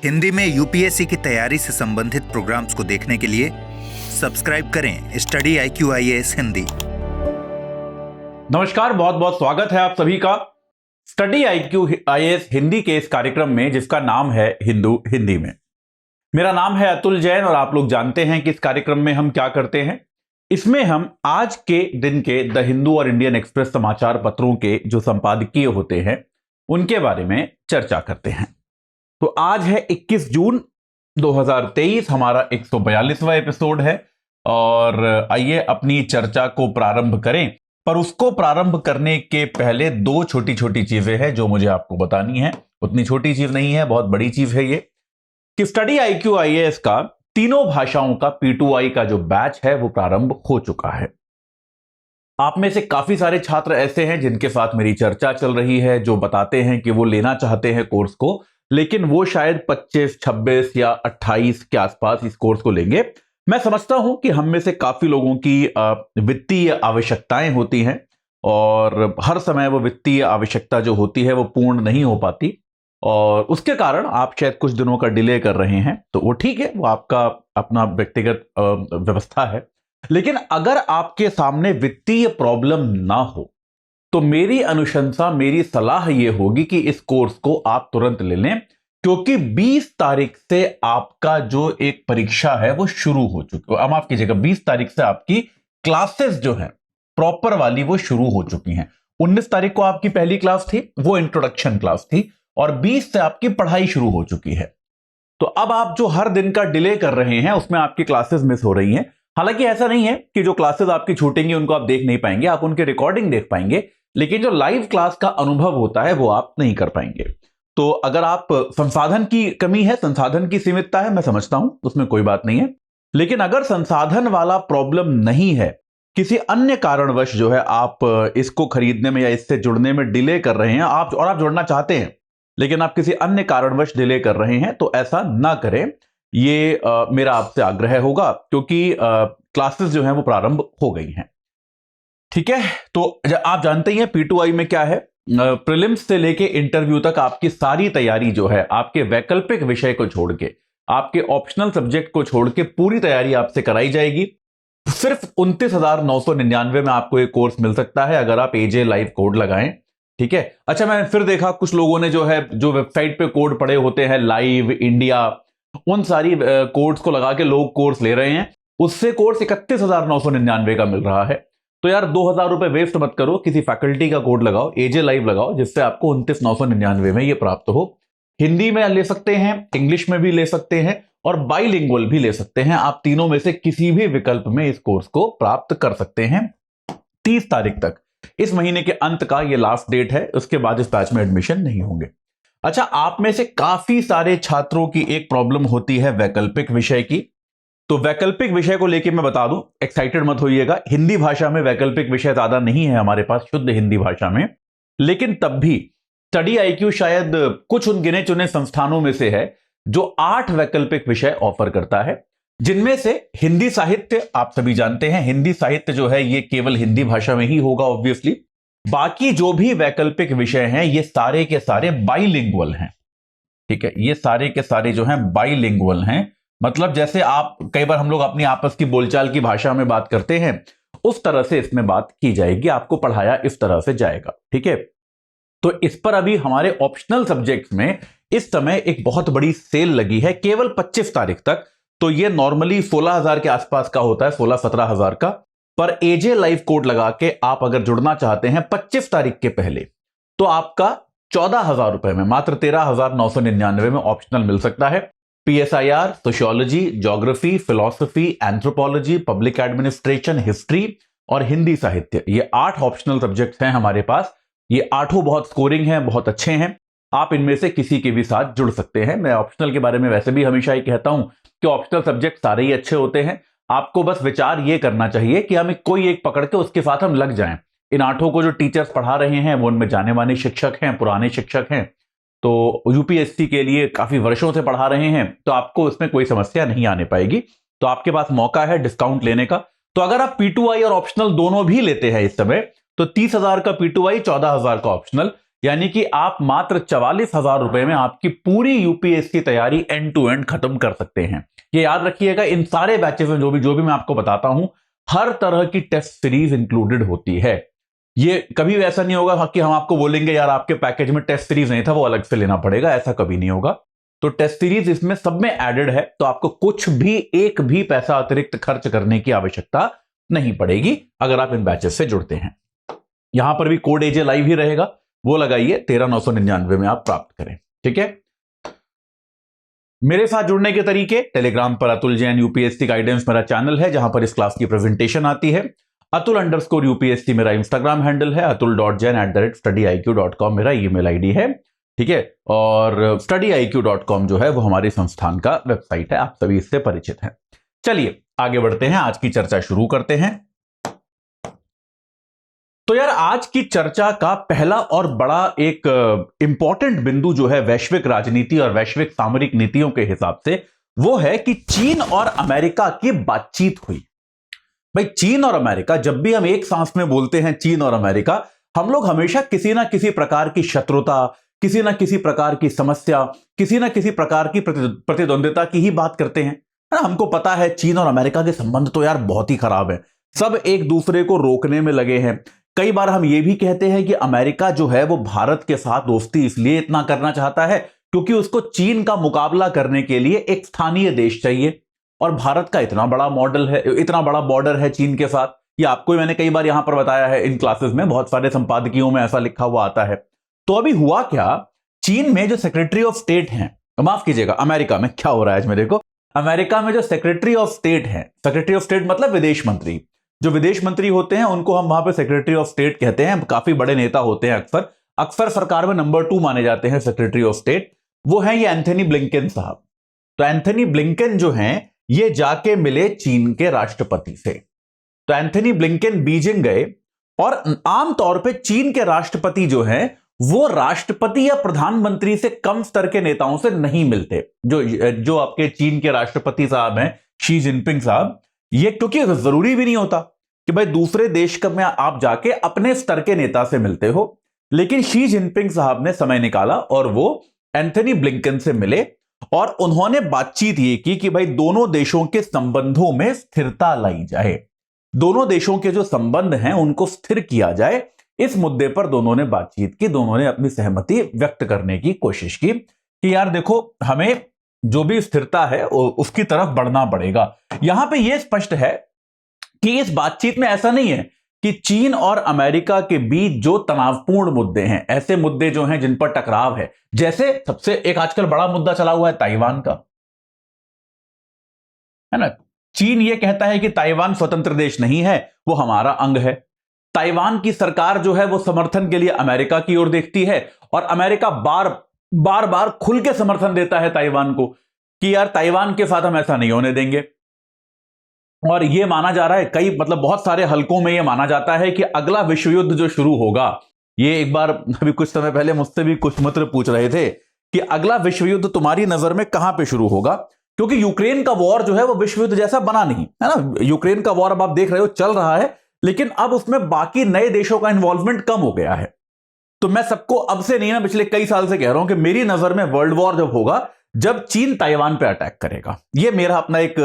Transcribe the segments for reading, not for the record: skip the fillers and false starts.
हिंदी में यूपीएससी की तैयारी से संबंधित प्रोग्राम्स को देखने के लिए सब्सक्राइब करें स्टडी IQ IAS हिंदी। नमस्कार, बहुत बहुत स्वागत है आप सभी का स्टडी IQ IAS हिंदी के इस कार्यक्रम में जिसका नाम है हिंदू हिंदी में। मेरा नाम है अतुल जैन और आप लोग जानते हैं कि इस कार्यक्रम में हम क्या करते हैं। इसमें हम आज के दिन के द हिंदू और इंडियन एक्सप्रेस समाचार पत्रों के जो संपादकीय होते हैं उनके बारे में चर्चा करते हैं। तो आज है 21 जून 2023, हमारा 142वां एपिसोड है और आइए अपनी चर्चा को प्रारंभ करें। पर उसको प्रारंभ करने के पहले दो छोटी छोटी चीजें हैं जो मुझे आपको बतानी है। उतनी छोटी चीज नहीं है, बहुत बड़ी चीज है ये कि स्टडी IQ IAS का तीनों भाषाओं का P2I का जो बैच है वो प्रारंभ हो चुका है। आप में से काफी सारे छात्र ऐसे हैं जिनके साथ मेरी चर्चा चल रही है, जो बताते हैं कि वो लेना चाहते हैं कोर्स को, लेकिन वो शायद 25, 26 या 28 के आसपास इस कोर्स को लेंगे। मैं समझता हूं कि हम में से काफी लोगों की वित्तीय आवश्यकताएं होती हैं और हर समय वो वित्तीय आवश्यकता जो होती है वो पूर्ण नहीं हो पाती और उसके कारण आप शायद कुछ दिनों का डिले कर रहे हैं। तो वो ठीक है, वो आपका अपना व्यक्तिगत व्यवस्था है। लेकिन अगर आपके सामने वित्तीय प्रॉब्लम ना हो तो मेरी अनुशंसा, मेरी सलाह यह होगी कि इस कोर्स को आप तुरंत ले लें, क्योंकि 20 तारीख से आपका जो एक परीक्षा है वो शुरू हो चुकी है। माफ कीजिएगा, 20 तारीख से आपकी क्लासेस जो है प्रॉपर वाली वो शुरू हो चुकी हैं। 19 तारीख को आपकी पहली क्लास थी, वो इंट्रोडक्शन क्लास थी और 20 से आपकी पढ़ाई शुरू हो चुकी है। तो अब आप जो हर दिन का डिले कर रहे हैं उसमें आपकी क्लासेस मिस हो रही हैं। हालांकि ऐसा नहीं है कि जो क्लासेस आपकी छूटेंगी उनको आप देख नहीं पाएंगे, आप उनके रिकॉर्डिंग देख पाएंगे, लेकिन जो लाइव क्लास का अनुभव होता है वो आप नहीं कर पाएंगे। तो अगर आप संसाधन की कमी है, संसाधन की सीमितता है, मैं समझता हूं, उसमें कोई बात नहीं है। लेकिन अगर संसाधन वाला प्रॉब्लम नहीं है, किसी अन्य कारणवश जो है आप इसको खरीदने में या इससे जुड़ने में डिले कर रहे हैं आप जुड़ना चाहते हैं लेकिन आप किसी अन्य कारणवश डिले कर रहे हैं, तो ऐसा ना करें। ये मेरा आपसे आग्रह होगा, क्योंकि क्लासेस जो हैं वो प्रारंभ हो गई हैं। ठीक है, तो आप जानते ही हैं P2I में क्या है। प्रीलिम्स से लेके इंटरव्यू तक आपकी सारी तैयारी जो है आपके वैकल्पिक विषय को छोड़ के, आपके ऑप्शनल सब्जेक्ट को छोड़ के पूरी तैयारी आपसे कराई जाएगी। सिर्फ 29,999 में आपको एक कोर्स मिल सकता है अगर आप AJ लाइव कोड लगाएं। ठीक है, अच्छा, मैं फिर देखा कुछ लोगों ने जो वेबसाइट पे कोड पड़े होते हैं, लाइव इंडिया, उन सारी कोड्स को लगा के लोग कोर्स ले रहे हैं। उससे कोर्स 31,999 का मिल रहा है। तो यार 2,000 रुपए वेस्ट मत करो, किसी फैकल्टी का कोड लगाओ, AJ लाइव लगाओ, जिससे आपको 29,999 में ये प्राप्त हो। हिंदी में ले सकते हैं, इंग्लिश में भी ले सकते हैं और बाइलिंगुअल भी ले सकते हैं। आप तीनों में से किसी भी विकल्प में इस कोर्स को प्राप्त कर सकते हैं 30 तारीख तक। इस महीने के अंत का ये लास्ट डेट है, उसके बाद इस बैच में एडमिशन नहीं होंगे। अच्छा, आप में से काफी सारे छात्रों की एक प्रॉब्लम होती है वैकल्पिक विषय की। तो वैकल्पिक विषय को लेकर मैं बता दूं, एक्साइटेड मत होइएगा, हिंदी भाषा में वैकल्पिक विषय ज्यादा नहीं है हमारे पास, शुद्ध हिंदी भाषा में। लेकिन तब भी स्टडी IQ शायद कुछ उन गिने चुने संस्थानों में से है जो 8 वैकल्पिक विषय ऑफर करता है, जिनमें से हिंदी साहित्य, आप सभी जानते हैं हिंदी साहित्य जो है ये केवल हिंदी भाषा में ही होगा ऑब्वियसली। बाकी जो भी वैकल्पिक विषय हैं ये सारे के सारे बाइलिंगुअल हैं। ठीक है, ये सारे के सारे जो हैं बाइलिंगुअल हैं, मतलब जैसे आप कई बार हम लोग अपनी आपस की बोलचाल की भाषा में बात करते हैं उस तरह से इसमें बात की जाएगी, आपको पढ़ाया इस तरह से जाएगा। ठीक है, तो इस पर अभी हमारे ऑप्शनल सब्जेक्ट्स में इस समय एक बहुत बड़ी सेल लगी है केवल 25 तारीख तक। तो ये नॉर्मली 16,000 के आसपास का होता है, 16-17,000 का। पर AJ लाइव कोड लगा के आप अगर जुड़ना चाहते हैं 25 तारीख के पहले, तो आपका 14,000 रुपए में, मात्र 13,999 में ऑप्शनल मिल सकता है। PSIR, sociology, geography, philosophy, anthropology, public administration, history और हिंदी साहित्य, ये 8 ऑप्शनल सब्जेक्ट्स हैं हमारे पास। ये 8 बहुत स्कोरिंग हैं, बहुत अच्छे हैं। आप इनमें से किसी के भी साथ जुड़ सकते हैं। मैं ऑप्शनल के बारे में वैसे भी हमेशा ही कहता हूं कि ऑप्शनल सब्जेक्ट सारे ही अच्छे होते हैं। आपको बस विचार ये करना चाहिए कि हमें कोई एक पकड़ के उसके साथ हम लग जाएं। इन 8 को जो टीचर्स पढ़ा रहे हैं वो उनमें जाने माने शिक्षक हैं, पुराने शिक्षक हैं, तो UPSC के लिए काफी वर्षों से पढ़ा रहे हैं, तो आपको इसमें कोई समस्या नहीं आने पाएगी। तो आपके पास मौका है डिस्काउंट लेने का। तो अगर आप P2I और ऑप्शनल दोनों भी लेते हैं इस समय, तो 30,000 का P2I, 14,000 का ऑप्शनल, यानी कि आप मात्र 44,000 रुपए में आपकी पूरी यूपीएससी तैयारी एंड टू एंड खत्म कर सकते हैं। ये याद रखिएगा, इन सारे बैचेस में जो भी मैं आपको बताता हूं, हर तरह की टेस्ट सीरीज इंक्लूडेड होती है। ये कभी भी ऐसा नहीं होगा कि हम आपको बोलेंगे यार आपके पैकेज में टेस्ट सीरीज नहीं था, वो अलग से लेना पड़ेगा, ऐसा कभी नहीं होगा। तो टेस्ट सीरीज इसमें सब में एडेड है, तो आपको कुछ भी एक भी पैसा अतिरिक्त खर्च करने की आवश्यकता नहीं पड़ेगी अगर आप इन बैचेस से जुड़ते हैं। यहां पर भी कोड एजे लाइव ही रहेगा, वो लगाइए, 13,999 में आप प्राप्त करें। ठीक है, मेरे साथ जुड़ने के तरीके, टेलीग्राम पर अतुल जैन यूपीएससी गाइडेंस मेरा चैनल है जहां पर इस क्लास की प्रेजेंटेशन आती है। अतुल_यूपीएससी मेरा इंस्टाग्राम हैंडल है। atul.jain@studyIQ.com मेरा ईमेल आईडी है। ठीक है, और studyIQ.com जो है वो हमारे संस्थान का वेबसाइट है, आप सभी इससे परिचित हैं। चलिए आगे बढ़ते हैं, आज की चर्चा शुरू करते हैं। तो यार आज की चर्चा का पहला और बड़ा एक इंपॉर्टेंट बिंदु जो है वैश्विक राजनीति और वैश्विक सामरिक नीतियों के हिसाब से, वो है कि चीन और अमेरिका की बातचीत हुई। भाई चीन और अमेरिका, जब भी हम एक सांस में बोलते हैं चीन और अमेरिका, हम लोग हमेशा किसी ना किसी प्रकार की शत्रुता, किसी ना किसी प्रकार की समस्या, किसी ना किसी प्रकार की प्रतिद्वंदिता की ही बात करते हैं। हमको पता है चीन और अमेरिका के संबंध तो यार बहुत ही खराब है, सब एक दूसरे को रोकने में लगे हैं। कई बार हम ये भी कहते हैं कि अमेरिका जो है वो भारत के साथ दोस्ती इसलिए इतना करना चाहता है क्योंकि उसको चीन का मुकाबला करने के लिए एक स्थानीय देश चाहिए, और भारत का इतना बड़ा मॉडल है, इतना बड़ा बॉर्डर है चीन के साथ। ये आपको मैंने कई बार यहां पर बताया है इन क्लासेस में, बहुत सारे संपादकीयों में ऐसा लिखा हुआ आता है। तो अभी हुआ क्या, चीन में जो सेक्रेटरी ऑफ स्टेट हैं, माफ कीजिएगा अमेरिका में, क्या हो रहा है आज मेरे को, अमेरिका में जो सेक्रेटरी ऑफ स्टेट हैं, सेक्रेटरी ऑफ स्टेट मतलब विदेश मंत्री, जो विदेश मंत्री होते हैं उनको हम वहां पे सेक्रेटरी ऑफ स्टेट कहते हैं। काफी बड़े नेता होते हैं, अक्सर सरकार में नंबर 2 माने जाते हैं सेक्रेटरी ऑफ स्टेट, वो है ये एंथनी ब्लिंकन साहब। तो एंथनी ब्लिंकन जो हैं ये जाके मिले चीन के राष्ट्रपति से। तो एंथनी ब्लिंकन बीजिंग गए, और आमतौर पे चीन के राष्ट्रपति जो हैं वो राष्ट्रपति या प्रधानमंत्री से कम स्तर के नेताओं से नहीं मिलते। जो आपके चीन के राष्ट्रपति साहब हैं, शी जिनपिंग साहब, ये क्योंकि जरूरी भी नहीं होता कि भाई दूसरे देश में आप जाके अपने स्तर के नेता से मिलते हो, लेकिन शी जिनपिंग साहब ने समय निकाला और वो एंथनी ब्लिंकन से मिले, और उन्होंने बातचीत ये की कि भाई दोनों देशों के संबंधों में स्थिरता लाई जाए, दोनों देशों के जो संबंध हैं उनको स्थिर किया जाए। इस मुद्दे पर दोनों ने बातचीत की, दोनों ने अपनी सहमति व्यक्त करने की कोशिश की कि यार देखो हमें जो भी स्थिरता है उसकी तरफ बढ़ना पड़ेगा। यहां पे यह स्पष्ट है कि इस बातचीत में ऐसा नहीं है कि चीन और अमेरिका के बीच जो तनावपूर्ण मुद्दे हैं, ऐसे मुद्दे जो हैं जिन पर टकराव है, जैसे सबसे एक आजकल बड़ा मुद्दा चला हुआ है ताइवान का, है ना। चीन यह कहता है कि ताइवान स्वतंत्र देश नहीं है, वो हमारा अंग है। ताइवान की सरकार जो है वो समर्थन के लिए अमेरिका की ओर देखती है, और अमेरिका बार बार खुल के समर्थन देता है ताइवान को कि यार ताइवान के साथ हम ऐसा नहीं होने देंगे। और यह माना जा रहा है, कई बहुत सारे हलकों में यह माना जाता है कि अगला विश्व युद्ध जो शुरू होगा, ये एक बार अभी कुछ समय पहले मुझसे भी कुछ मित्र पूछ रहे थे कि अगला विश्व युद्ध तुम्हारी नजर में कहां पे शुरू होगा, क्योंकि यूक्रेन का वॉर जो है वो विश्व युद्ध जैसा बना नहीं है ना। यूक्रेन का वॉर अब आप देख रहे हो चल रहा है, लेकिन अब उसमें बाकी नए देशों का इन्वॉल्वमेंट कम हो गया है। तो मैं सबको अब से नहीं ना, पिछले कई साल से कह रहा हूं कि मेरी नजर में वर्ल्ड वॉर जब होगा जब चीन ताइवान पे अटैक करेगा। ये मेरा अपना एक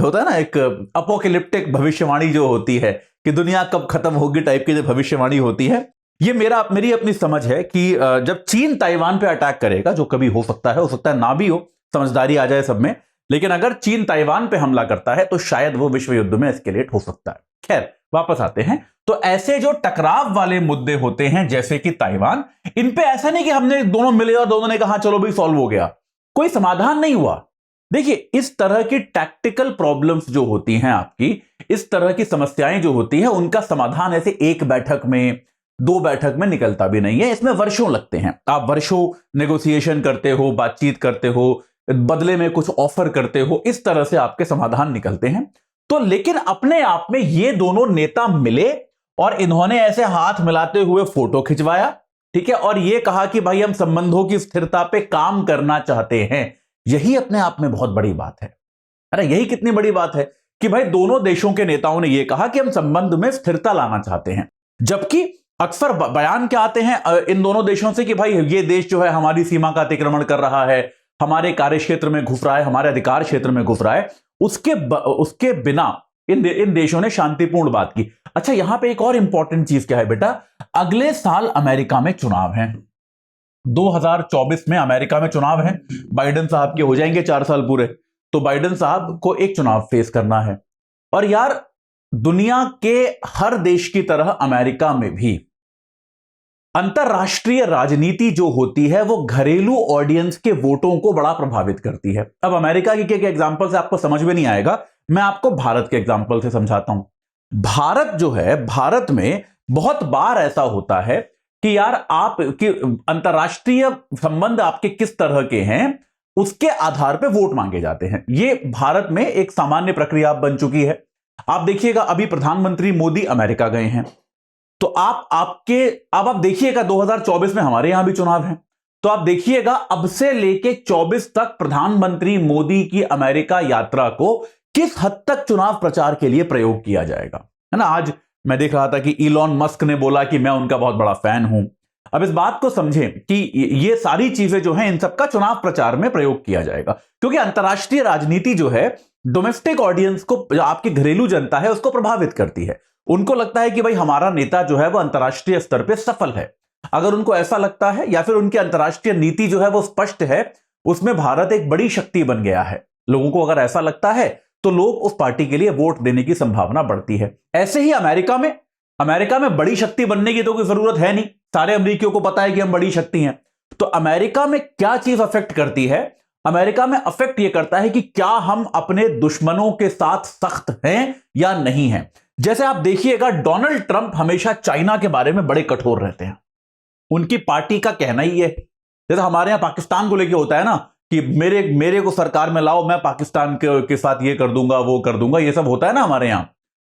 होता है ना, एक अपोकैलिप्टिक भविष्यवाणी जो होती है कि दुनिया कब खत्म होगी टाइप की जो भविष्यवाणी होती है, ये मेरी अपनी समझ है कि जब चीन ताइवान पे अटैक करेगा, जो कभी हो सकता है ना भी हो, समझदारी आ जाए सब में, लेकिन अगर चीन ताइवान पे हमला करता है तो शायद वो विश्व युद्ध में एस्केलेट हो सकता है। खैर वापस आते हैं। तो ऐसे जो टकराव वाले मुद्दे होते हैं जैसे कि ताइवान, इन पे ऐसा नहीं कि हमने दोनों मिले और दोनों ने कहा चलो भाई सॉल्व हो गया, कोई समाधान नहीं हुआ। देखिए इस तरह की टैक्टिकल प्रॉब्लम्स जो होती हैं आपकी, इस तरह की समस्याएं जो होती हैं, उनका समाधान ऐसे एक बैठक में, 2 बैठक में निकलता भी नहीं है, इसमें वर्षों लगते हैं। आप वर्षों नेगोशिएशन करते हो, बातचीत करते हो, बदले में कुछ ऑफर करते हो, इस तरह से आपके समाधान निकलते हैं। तो लेकिन अपने आप में ये दोनों नेता मिले और इन्होंने ऐसे हाथ मिलाते हुए फोटो खिंचवाया, ठीक है, और ये कहा कि भाई हम संबंधों की स्थिरता पे काम करना चाहते हैं। यही अपने आप में बहुत बड़ी बात है। अरे यही कितनी बड़ी बात है कि भाई दोनों देशों के नेताओं ने यह कहा कि हम संबंध में स्थिरता लाना चाहते हैं, जबकि अक्सर बयान क्या आते हैं इन दोनों देशों से कि भाई ये देश जो है हमारी सीमा का अतिक्रमण कर रहा है, हमारे कार्य क्षेत्र में घुस रहा है, हमारे अधिकार क्षेत्र में घुस रहा है। उसके बिना इन देशों ने शांतिपूर्ण बात की। अच्छा, यहां पे एक और इंपॉर्टेंट चीज क्या है बेटा, अगले साल अमेरिका में चुनाव है, 2024 में अमेरिका में चुनाव है। बाइडेन साहब के हो जाएंगे 4 साल पूरे, तो बाइडेन साहब को एक चुनाव फेस करना है। और यार, दुनिया के हर देश की तरह अमेरिका में भी अंतरराष्ट्रीय राजनीति जो होती है वो घरेलू ऑडियंस के वोटों को बड़ा प्रभावित करती है। अब अमेरिका के एग्जांपल से आपको समझ में नहीं आएगा, मैं आपको भारत के एग्जांपल से समझाता हूं। भारत जो है, भारत में बहुत बार ऐसा होता है कि यार आप कि अंतरराष्ट्रीय संबंध आपके किस तरह के हैं उसके आधार पर वोट मांगे जाते हैं। ये भारत में एक सामान्य प्रक्रिया बन चुकी है। आप देखिएगा, अभी प्रधानमंत्री मोदी अमेरिका गए हैं, तो आप देखिएगा 2024 में हमारे यहां भी चुनाव है, तो आप देखिएगा अब से लेके 24 तक प्रधानमंत्री मोदी की अमेरिका यात्रा को किस हद तक चुनाव प्रचार के लिए प्रयोग किया जाएगा, है ना। आज मैं देख रहा था कि इलॉन मस्क ने बोला कि मैं उनका बहुत बड़ा फैन हूं। अब इस बात को समझें कि ये सारी चीजें जो हैं इन सबका चुनाव प्रचार में प्रयोग किया जाएगा, क्योंकि अंतरराष्ट्रीय राजनीति जो है डोमेस्टिक ऑडियंस को, जो आपकी घरेलू जनता है, उसको प्रभावित करती है। उनको लगता है कि भाई हमारा नेता जो है वो अंतरराष्ट्रीय स्तर पे सफल है। अगर उनको ऐसा लगता है, या फिर उनकी अंतरराष्ट्रीय नीति जो है वो स्पष्ट है, उसमें भारत एक बड़ी शक्ति बन गया है, लोगों को अगर ऐसा लगता है तो लोग उस पार्टी के लिए वोट देने की संभावना बढ़ती है। ऐसे ही अमेरिका में बड़ी शक्ति बनने की तो कोई जरूरत है नहीं, सारे अमेरिकियों को पता है कि हम बड़ी शक्ति हैं। तो अमेरिका में क्या चीज अफेक्ट करती है, अमेरिका में अफेक्ट यह करता है कि क्या हम अपने दुश्मनों के साथ सख्त हैं या नहीं हैं। जैसे आप देखिएगा, डोनाल्ड ट्रंप हमेशा चाइना के बारे में बड़े कठोर रहते हैं, उनकी पार्टी का कहना ही है। जैसे हमारे यहां पाकिस्तान को लेके होता है ना कि मेरे को सरकार में लाओ, मैं पाकिस्तान के साथ ये कर दूंगा, वो कर दूंगा, ये सब होता है ना हमारे यहां।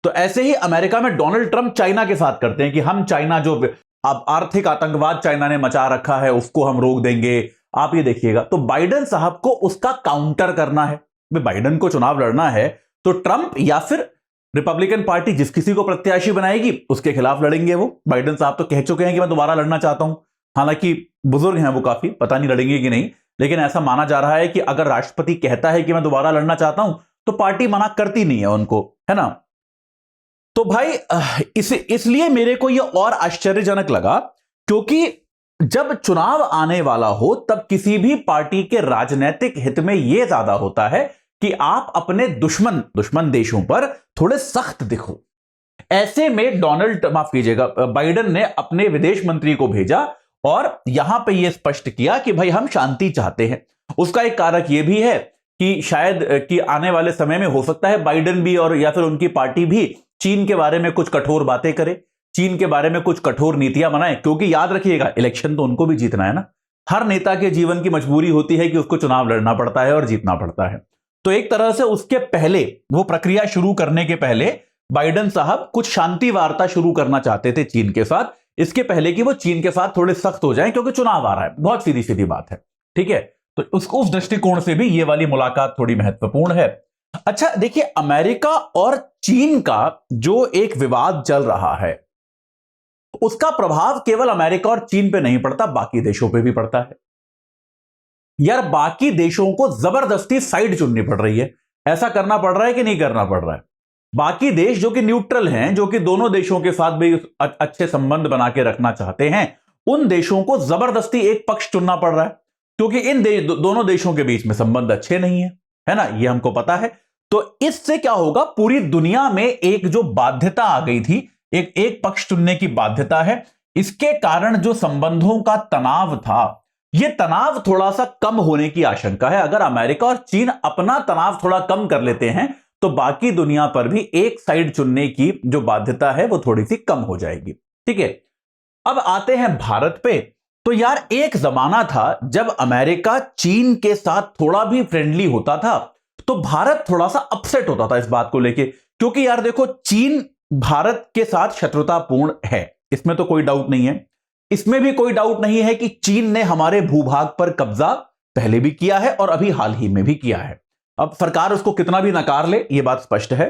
तो ऐसे ही अमेरिका में डोनाल्ड ट्रंप चाइना के साथ करते हैं कि हम चाइना जो अब आर्थिक आतंकवाद चाइना ने मचा रखा है उसको हम रोक देंगे, आप ये देखिएगा। तो बाइडेन साहब को उसका काउंटर करना है। बाइडेन को चुनाव लड़ना है तो ट्रंप या फिर रिपब्लिकन पार्टी जिस किसी को प्रत्याशी बनाएगी उसके खिलाफ लड़ेंगे। वो बाइडेन साहब तो कह चुके हैं कि मैं दोबारा लड़ना चाहता हूं, हालांकि बुजुर्ग हैं वो काफी, पता नहीं लड़ेंगे कि नहीं, लेकिन ऐसा माना जा रहा है कि अगर राष्ट्रपति कहता है कि मैं दोबारा लड़ना चाहता हूं तो पार्टी मना करती नहीं है उनको, है ना। तो भाई इसलिए मेरे को यह और आश्चर्यजनक लगा, क्योंकि जब चुनाव आने वाला हो तब किसी भी पार्टी के राजनीतिक हित में यह ज्यादा होता है कि आप अपने दुश्मन देशों पर थोड़े सख्त दिखो। ऐसे में माफ कीजिएगा, बाइडेन ने अपने विदेश मंत्री को भेजा और यहां पे यह स्पष्ट किया कि भाई हम शांति चाहते हैं। उसका एक कारक यह भी है कि शायद कि आने वाले समय में हो सकता है बाइडेन भी और या फिर उनकी पार्टी भी चीन के बारे में कुछ कठोर बातें करे, चीन के बारे में कुछ कठोर नीतियां बनाए, क्योंकि याद रखिएगा इलेक्शन तो उनको भी जीतना है ना। हर नेता के जीवन की मजबूरी होती है कि उसको चुनाव लड़ना पड़ता है और जीतना पड़ता है। तो एक तरह से उसके पहले, वो प्रक्रिया शुरू करने के पहले बाइडेन साहब कुछ शांति वार्ता शुरू करना चाहते थे चीन के साथ, इसके पहले कि वो चीन के साथ थोड़े सख्त हो जाएं, क्योंकि चुनाव आ रहा है। बहुत सीधी सीधी बात है, ठीक है। तो उस दृष्टिकोण से भी ये वाली मुलाकात थोड़ी महत्वपूर्ण है। अच्छा देखिए, अमेरिका और चीन का जो एक विवाद चल रहा है उसका प्रभाव केवल अमेरिका और चीन पे नहीं पड़ता, बाकी देशों पे भी पड़ता है। यार, बाकी देशों को जबरदस्ती साइड चुननी पड़ रही है। ऐसा करना पड़ रहा है कि नहीं करना पड़ रहा है? बाकी देश जो कि न्यूट्रल हैं, जो कि दोनों देशों के साथ भी अच्छे संबंध बना के रखना चाहते हैं, उन देशों को जबरदस्ती एक पक्ष चुनना पड़ रहा है, क्योंकि इन दोनों देशों के बीच में संबंध अच्छे नहीं है ना, ये हमको पता है। तो इससे क्या होगा, पूरी दुनिया में एक जो बाध्यता आ गई थी, एक पक्ष चुनने की बाध्यता है, इसके कारण जो संबंधों का तनाव था, यह तनाव थोड़ा सा कम होने की आशंका है। अगर अमेरिका और चीन अपना तनाव थोड़ा कम कर लेते हैं तो बाकी दुनिया पर भी एक साइड चुनने की जो बाध्यता है वो थोड़ी सी कम हो जाएगी, ठीक है। अब आते हैं भारत पे। तो यार, एक जमाना था जब अमेरिका चीन के साथ थोड़ा भी फ्रेंडली होता था तो भारत थोड़ा सा अपसेट होता था इस बात को लेके, क्योंकि यार देखो, चीन भारत के साथ शत्रुतापूर्ण है, इसमें तो कोई डाउट नहीं है। इसमें भी कोई डाउट नहीं है कि चीन ने हमारे भूभाग पर कब्जा पहले भी किया है और अभी हाल ही में भी किया है। अब सरकार उसको कितना भी नकार ले, यह बात स्पष्ट है,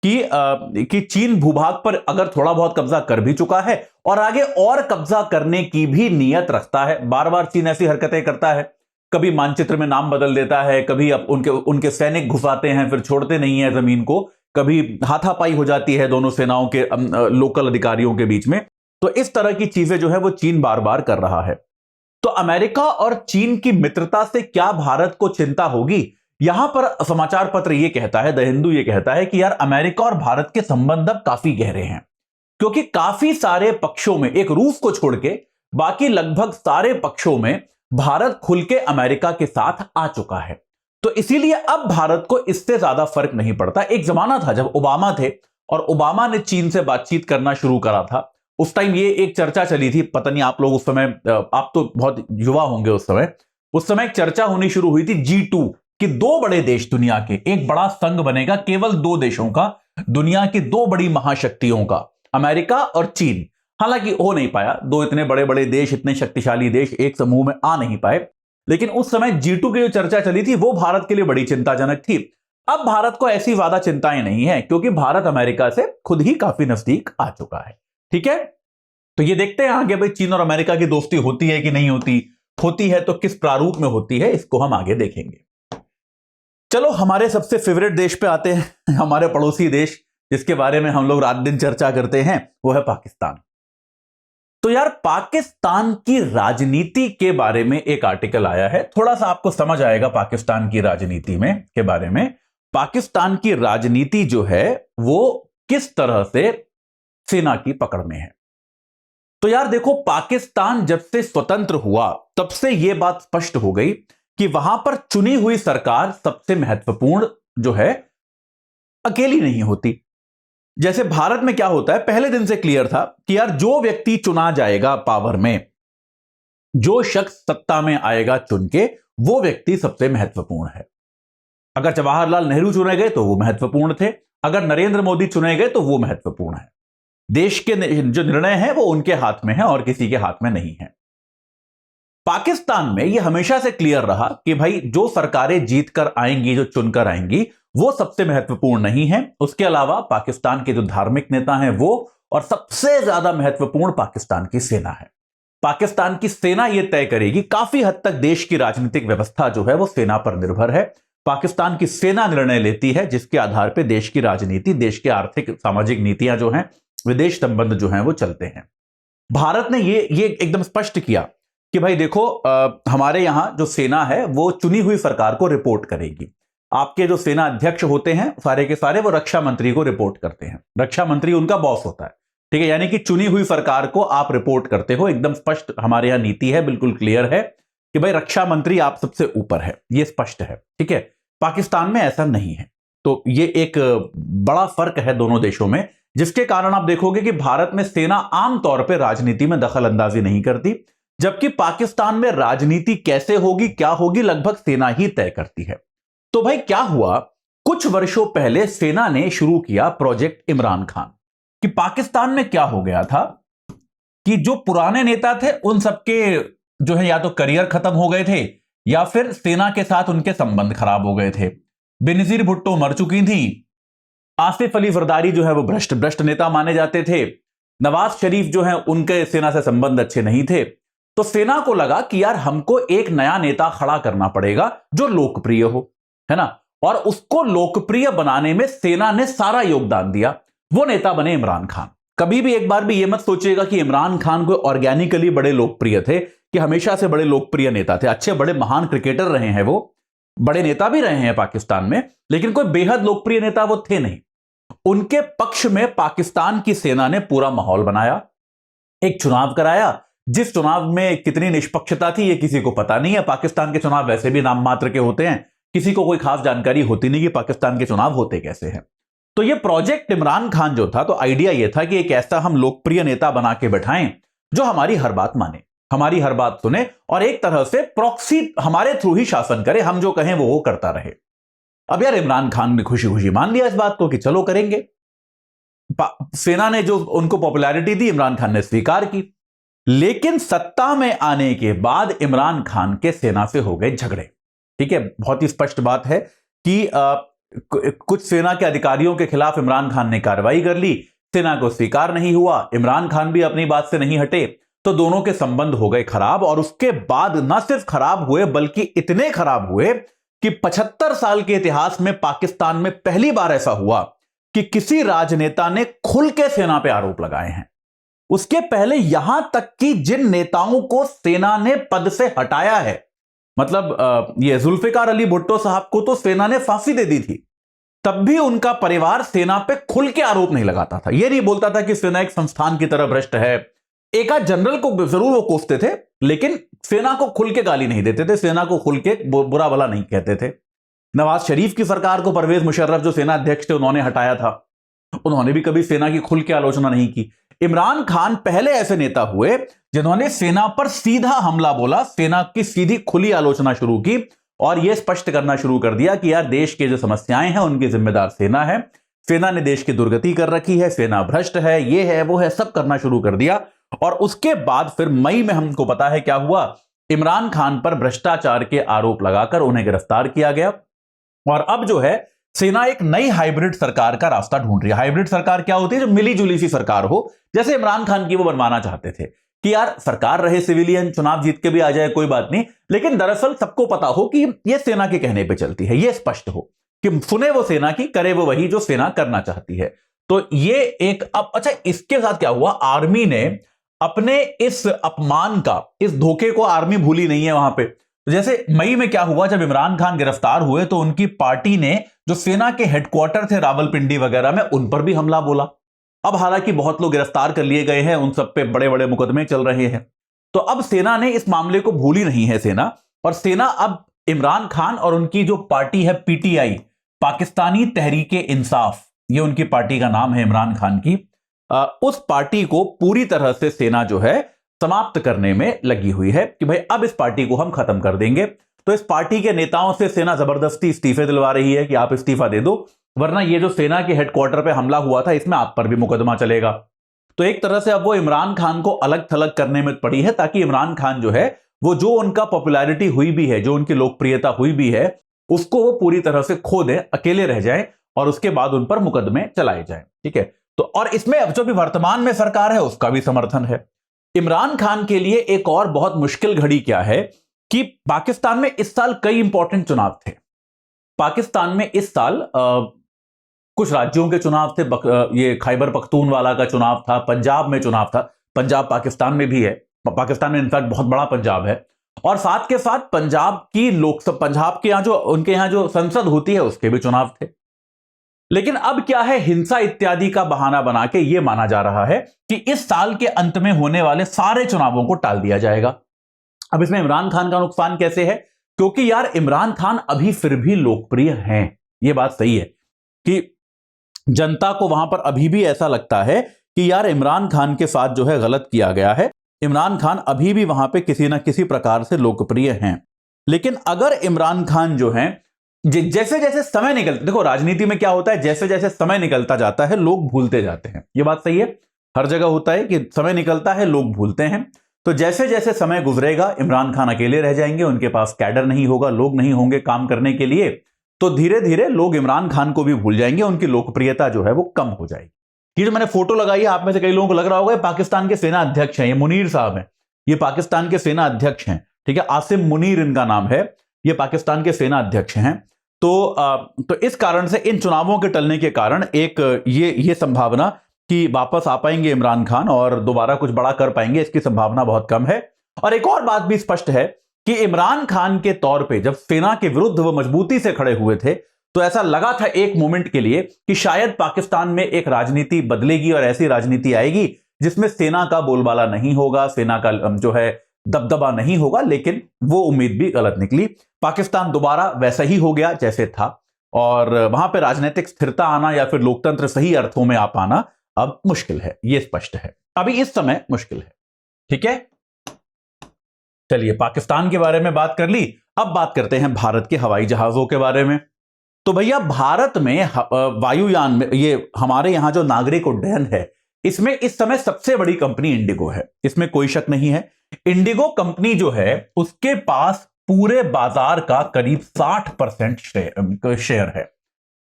कि चीन भूभाग पर अगर थोड़ा बहुत कब्जा कर भी चुका है और आगे और कब्जा करने की भी नीयत रखता है। बार बार चीन ऐसी हरकतें करता है, कभी मानचित्र में नाम बदल देता है, कभी अब उनके सैनिक घुसाते हैं फिर छोड़ते नहीं है जमीन को, कभी हाथापाई हो जाती है दोनों सेनाओं के लोकल अधिकारियों के बीच में। तो इस तरह की चीजें जो है वो चीन बार बार कर रहा है। तो अमेरिका और चीन की मित्रता से क्या भारत को चिंता होगी? यहां पर समाचार पत्र यह कहता है, द हिंदू ये कहता है कि यार अमेरिका और भारत के संबंध अब काफी गहरे हैं, क्योंकि काफी सारे पक्षों में, एक रूस को छोड़ के बाकी लगभग सारे पक्षों में भारत खुल के अमेरिका के साथ आ चुका है। तो इसीलिए अब भारत को इससे ज्यादा फर्क नहीं पड़ता। एक जमाना था जब ओबामा थे और ओबामा ने चीन से बातचीत करना शुरू करा था, उस टाइम ये एक चर्चा चली थी, पता नहीं आप लोग उस समय, आप तो बहुत युवा होंगे उस समय एक चर्चा होनी शुरू हुई थी G2 कि दो बड़े देश दुनिया के, एक बड़ा संघ बनेगा केवल दो देशों का, दुनिया की दो बड़ी महाशक्तियों का, अमेरिका और चीन। हालांकि हो नहीं पाया, दो इतने बड़े बड़े देश, इतने शक्तिशाली देश एक समूह में आ नहीं पाए, लेकिन उस समय G2 की जो चर्चा चली थी वो भारत के लिए बड़ी चिंताजनक थी। अब भारत को ऐसी ज्यादा चिंताएं नहीं है, क्योंकि भारत अमेरिका से खुद ही काफी नजदीक आ चुका है। ठीक है, तो ये देखते हैं आगे भाई चीन और अमेरिका की दोस्ती होती है कि नहीं होती है तो किस प्रारूप में होती है, इसको हम आगे देखेंगे। चलो हमारे सबसे फेवरेट देश पे आते हैं, हमारे पड़ोसी देश जिसके बारे में हम लोग रात दिन चर्चा करते हैं, वो है पाकिस्तान। तो यार पाकिस्तान की राजनीति के बारे में एक आर्टिकल आया है, थोड़ा सा आपको समझ आएगा पाकिस्तान की राजनीति में के बारे में। पाकिस्तान की राजनीति जो है वो किस तरह से सेना की पकड़ में है। तो यार देखो, पाकिस्तान जब से स्वतंत्र हुआ तब से यह बात स्पष्ट हो गई कि वहां पर चुनी हुई सरकार सबसे महत्वपूर्ण जो है अकेली नहीं होती। जैसे भारत में क्या होता है, पहले दिन से क्लियर था कि यार जो व्यक्ति चुना जाएगा पावर में, जो शख्स सत्ता में आएगा चुन के, वो व्यक्ति सबसे महत्वपूर्ण है। अगर जवाहरलाल नेहरू चुने गए तो वो महत्वपूर्ण थे, अगर नरेंद्र मोदी चुने गए तो वो महत्वपूर्ण है। देश के जो निर्णय हैं वो उनके हाथ में है और किसी के हाथ में नहीं है। पाकिस्तान में यह हमेशा से क्लियर रहा कि भाई जो सरकारें जीत कर आएंगी, जो चुनकर आएंगी, वो सबसे महत्वपूर्ण नहीं है। उसके अलावा पाकिस्तान के जो धार्मिक नेता हैं वो, और सबसे ज्यादा महत्वपूर्ण पाकिस्तान की सेना है। पाकिस्तान की सेना यह तय करेगी, काफी हद तक देश की राजनीतिक व्यवस्था जो है वो सेना पर निर्भर है। पाकिस्तान की सेना निर्णय लेती है जिसके आधार पर देश की राजनीति, देश की आर्थिक सामाजिक नीतियां जो हैं, विदेश संबंध जो हैं वो चलते हैं। भारत ने ये एकदम स्पष्ट किया कि भाई देखो, हमारे यहां जो सेना है वो चुनी हुई सरकार को रिपोर्ट करेगी। आपके जो सेना अध्यक्ष होते हैं सारे के सारे, वो रक्षा मंत्री को रिपोर्ट करते हैं। रक्षा मंत्री उनका बॉस होता है। ठीक है, यानी कि चुनी हुई सरकार को आप रिपोर्ट करते हो। एकदम स्पष्ट हमारे यहां नीति है, बिल्कुल क्लियर है कि भाई रक्षा मंत्री आप सबसे ऊपर है, ये स्पष्ट है। ठीक है, पाकिस्तान में ऐसा नहीं है। तो ये एक बड़ा फर्क है दोनों देशों में, जिसके कारण आप देखोगे कि भारत में सेना आमतौर पर राजनीति में दखल अंदाजी नहीं करती, जबकि पाकिस्तान में राजनीति कैसे होगी, क्या होगी, लगभग सेना ही तय करती है। तो भाई क्या हुआ, कुछ वर्षों पहले सेना ने शुरू किया प्रोजेक्ट इमरान खान। कि पाकिस्तान में क्या हो गया था कि जो पुराने नेता थे उन सबके जो है या तो करियर खत्म हो गए थे या फिर सेना के साथ उनके संबंध खराब हो गए थे। बेनजीर भुट्टो मर चुकी थी, आसिफ अली जरदारी जो है वो भ्रष्ट नेता माने जाते थे, नवाज शरीफ जो है उनके सेना से संबंध अच्छे नहीं थे। तो सेना को लगा कि यार हमको एक नया नेता खड़ा करना पड़ेगा जो लोकप्रिय हो, है ना, और उसको लोकप्रिय बनाने में सेना ने सारा योगदान दिया। वो नेता बने इमरान खान। कभी भी एक बार भी ये मत सोचिएगा कि इमरान खान कोई ऑर्गेनिकली बड़े लोकप्रिय थे, कि हमेशा से बड़े लोकप्रिय नेता थे। अच्छे बड़े महान क्रिकेटर रहे हैं, वो बड़े नेता भी रहे हैं पाकिस्तान में, लेकिन कोई बेहद लोकप्रिय नेता वो थे नहीं। उनके पक्ष में पाकिस्तान की सेना ने पूरा माहौल बनाया, एक चुनाव कराया, जिस चुनाव में कितनी निष्पक्षता थी ये किसी को पता नहीं है। पाकिस्तान के चुनाव वैसे भी नाम मात्र के होते हैं, किसी को कोई खास जानकारी होती नहीं कि पाकिस्तान के चुनाव होते कैसे हैं। तो ये प्रोजेक्ट इमरान खान जो था, तो आइडिया ये था कि एक ऐसा हम लोकप्रिय नेता बना के बैठाएं जो हमारी हर बात माने, हमारी हर बात सुने और एक तरह से प्रॉक्सी हमारे थ्रू ही शासन करे, हम जो कहें वो करता रहे। अब यार इमरान खान ने खुशी खुशी मान लिया इस बात को कि चलो करेंगे। सेना ने जो उनको पॉपुलैरिटी दी, इमरान खान ने स्वीकार की। लेकिन सत्ता में आने के बाद इमरान खान के सेना से हो गए झगड़े। ठीक है, बहुत ही स्पष्ट बात है कि कुछ सेना के अधिकारियों के खिलाफ इमरान खान ने कार्रवाई कर ली, सेना को स्वीकार नहीं हुआ, इमरान खान भी अपनी बात से नहीं हटे, तो दोनों के संबंध हो गए खराब। और उसके बाद न सिर्फ खराब हुए बल्कि इतने खराब हुए कि 75 साल के इतिहास में पाकिस्तान में पहली बार ऐसा हुआ कि किसी राजनेता ने खुल के सेना पे आरोप लगाए हैं। उसके पहले यहां तक कि जिन नेताओं को सेना ने पद से हटाया है, मतलब ये जुल्फिकार अली भुट्टो साहब को तो सेना ने फांसी दे दी थी, तब भी उनका परिवार सेना पे खुल के आरोप नहीं लगाता था। यह नहीं बोलता था कि सेना एक संस्थान की तरह भ्रष्ट है। एक आध जनरल को जरूर वो कोसते थे, लेकिन सेना को खुल के गाली नहीं देते थे, सेना को खुल के बुरा भला नहीं कहते थे। नवाज शरीफ की सरकार को परवेज मुशर्रफ जो सेना अध्यक्ष थे उन्होंने हटाया था, उन्होंने भी कभी सेना की खुल के आलोचना नहीं की। इमरान खान पहले ऐसे नेता हुए जिन्होंने सेना पर सीधा हमला बोला, सेना की सीधी खुली आलोचना शुरू की और यह स्पष्ट करना शुरू कर दिया कि यार देश की जो समस्याएं हैं उनकी जिम्मेदार सेना है, सेना ने देश की दुर्गति कर रखी है, सेना भ्रष्ट है, ये है वो है, सब करना शुरू कर दिया। और उसके बाद फिर मई में हमको पता है क्या हुआ, इमरान खान पर भ्रष्टाचार के आरोप लगाकर उन्हें गिरफ्तार किया गया। और अब जो है सेना एक नई हाइब्रिड सरकार का रास्ता ढूंढ रही है। हाइब्रिड सरकार क्या होती है? जो मिली जुली सी सरकार हो, जैसे इमरान खान की वो बनवाना चाहते थे कि यार सरकार रहे सिविलियन, चुनाव जीत के भी आ जाए कोई बात नहीं, लेकिन दरअसल सबको पता हो कि ये सेना के कहने पे चलती है, ये स्पष्ट हो कि सुने वो सेना की, करे वो वही जो सेना करना चाहती है। तो ये एक अब अच्छा, इसके साथ क्या हुआ, आर्मी ने अपने इस अपमान का, इस धोखे को आर्मी भूली नहीं है वहां पे। तो जैसे मई में क्या हुआ, जब इमरान खान गिरफ्तार हुए तो उनकी पार्टी ने जो सेना के हेडक्वार्टर थे रावलपिंडी वगैरह में, उन पर भी हमला बोला। अब हालांकि बहुत लोग गिरफ्तार कर लिए गए हैं, उन सब पे बड़े बड़े मुकदमे चल रहे हैं। तो अब सेना ने इस मामले को भूली नहीं है सेना, और सेना अब इमरान खान और उनकी जो पार्टी है पीटीआई, पाकिस्तानी तहरीके इंसाफ, ये उनकी पार्टी का नाम है इमरान खान की, उस पार्टी को पूरी तरह से सेना जो है समाप्त करने में लगी हुई है कि भाई अब इस पार्टी को हम खत्म कर देंगे। तो इस पार्टी के नेताओं से सेना जबरदस्ती इस्तीफे दिलवा रही है कि आप इस्तीफा दे दो, वरना ये जो सेना के हेडक्वार्टर पे हमला हुआ था इसमें आप पर भी मुकदमा चलेगा। तो एक तरह से अब वो इमरान खान को अलग थलग करने में पड़ी है, ताकि इमरान खान जो है वो जो उनका पॉपुलैरिटी हुई भी है, जो उनकी लोकप्रियता हुई भी है, उसको वो पूरी तरह से खो दें, अकेले रह जाएं और उसके बाद उन पर मुकदमे चलाए जाएं। ठीक है, तो और इसमें अब जो भी वर्तमान में सरकार है उसका भी समर्थन है। इमरान खान के लिए एक और बहुत मुश्किल घड़ी क्या है कि पाकिस्तान में इस साल कई इंपॉर्टेंट चुनाव थे। पाकिस्तान में इस साल कुछ राज्यों के चुनाव थे, ये खैबर पख्तूनवाला का चुनाव था, पंजाब में चुनाव था, पंजाब पाकिस्तान में भी है, पाकिस्तान में इनफैक्ट बहुत बड़ा पंजाब है, और साथ के साथ पंजाब की लोकसभा, पंजाब के यहां जो उनके यहां जो संसद होती है उसके भी चुनाव थे। लेकिन अब क्या है, हिंसा इत्यादि का बहाना बना के यह माना जा रहा है कि इस साल के अंत में होने वाले सारे चुनावों को टाल दिया जाएगा। अब इसमें इमरान खान का नुकसान कैसे है? क्योंकि यार इमरान खान अभी फिर भी लोकप्रिय हैं, यह बात सही है कि जनता को वहां पर अभी भी ऐसा लगता है कि यार इमरान खान के साथ जो है गलत किया गया है। इमरान खान अभी भी वहां पे किसी ना किसी प्रकार से लोकप्रिय हैं। लेकिन अगर इमरान खान जो है जैसे जैसे समय निकलता, देखो राजनीति में क्या होता है, जैसे जैसे समय निकलता जाता है लोग भूलते जाते हैं, यह बात सही है, हर जगह होता है कि समय निकलता है लोग भूलते हैं। तो जैसे जैसे समय गुजरेगा इमरान खान अकेले रह जाएंगे, उनके पास कैडर नहीं होगा, लोग नहीं होंगे काम करने के लिए, तो धीरे धीरे लोग इमरान खान को भी भूल जाएंगे, उनकी लोकप्रियता जो है वो कम हो जाएगी। ये जो मैंने फोटो लगाई है, आप में से कई लोगों को लग रहा होगा पाकिस्तान के सेना अध्यक्ष हैं, ये मुनीर साहब हैं, ये पाकिस्तान के सेना अध्यक्ष हैं। ठीक है, आसिम मुनीर इनका नाम है, ये पाकिस्तान के सेना अध्यक्ष हैं। तो इस कारण से इन चुनावों के टलने के कारण एक ये संभावना कि वापस आ पाएंगे इमरान खान और दोबारा कुछ बड़ा कर पाएंगे, इसकी संभावना बहुत कम है। और एक और बात भी स्पष्ट है कि इमरान खान के तौर पे जब सेना के विरुद्ध वो मजबूती से खड़े हुए थे तो ऐसा लगा था एक मोमेंट के लिए कि शायद पाकिस्तान में एक राजनीति बदलेगी और ऐसी राजनीति आएगी जिसमें सेना का बोलबाला नहीं होगा, सेना का जो है दबदबा नहीं होगा। लेकिन वो उम्मीद भी गलत निकली। पाकिस्तान दोबारा वैसा ही हो गया जैसे था, और वहां पर राजनीतिक स्थिरता आना या फिर लोकतंत्र सही अर्थों में आ पाना अब मुश्किल है, यह स्पष्ट है, अभी इस समय मुश्किल है। ठीक है, चलिए पाकिस्तान के बारे में बात कर ली, अब बात करते हैं भारत के हवाई जहाजों के बारे में। तो भैया भारत में वायुयान में, ये हमारे यहां जो नागरिक उड्डयन है, इसमें इस समय सबसे बड़ी कंपनी इंडिगो है, इसमें कोई शक नहीं है। इंडिगो कंपनी जो है उसके पास पूरे बाजार का करीब 60% शेयर है।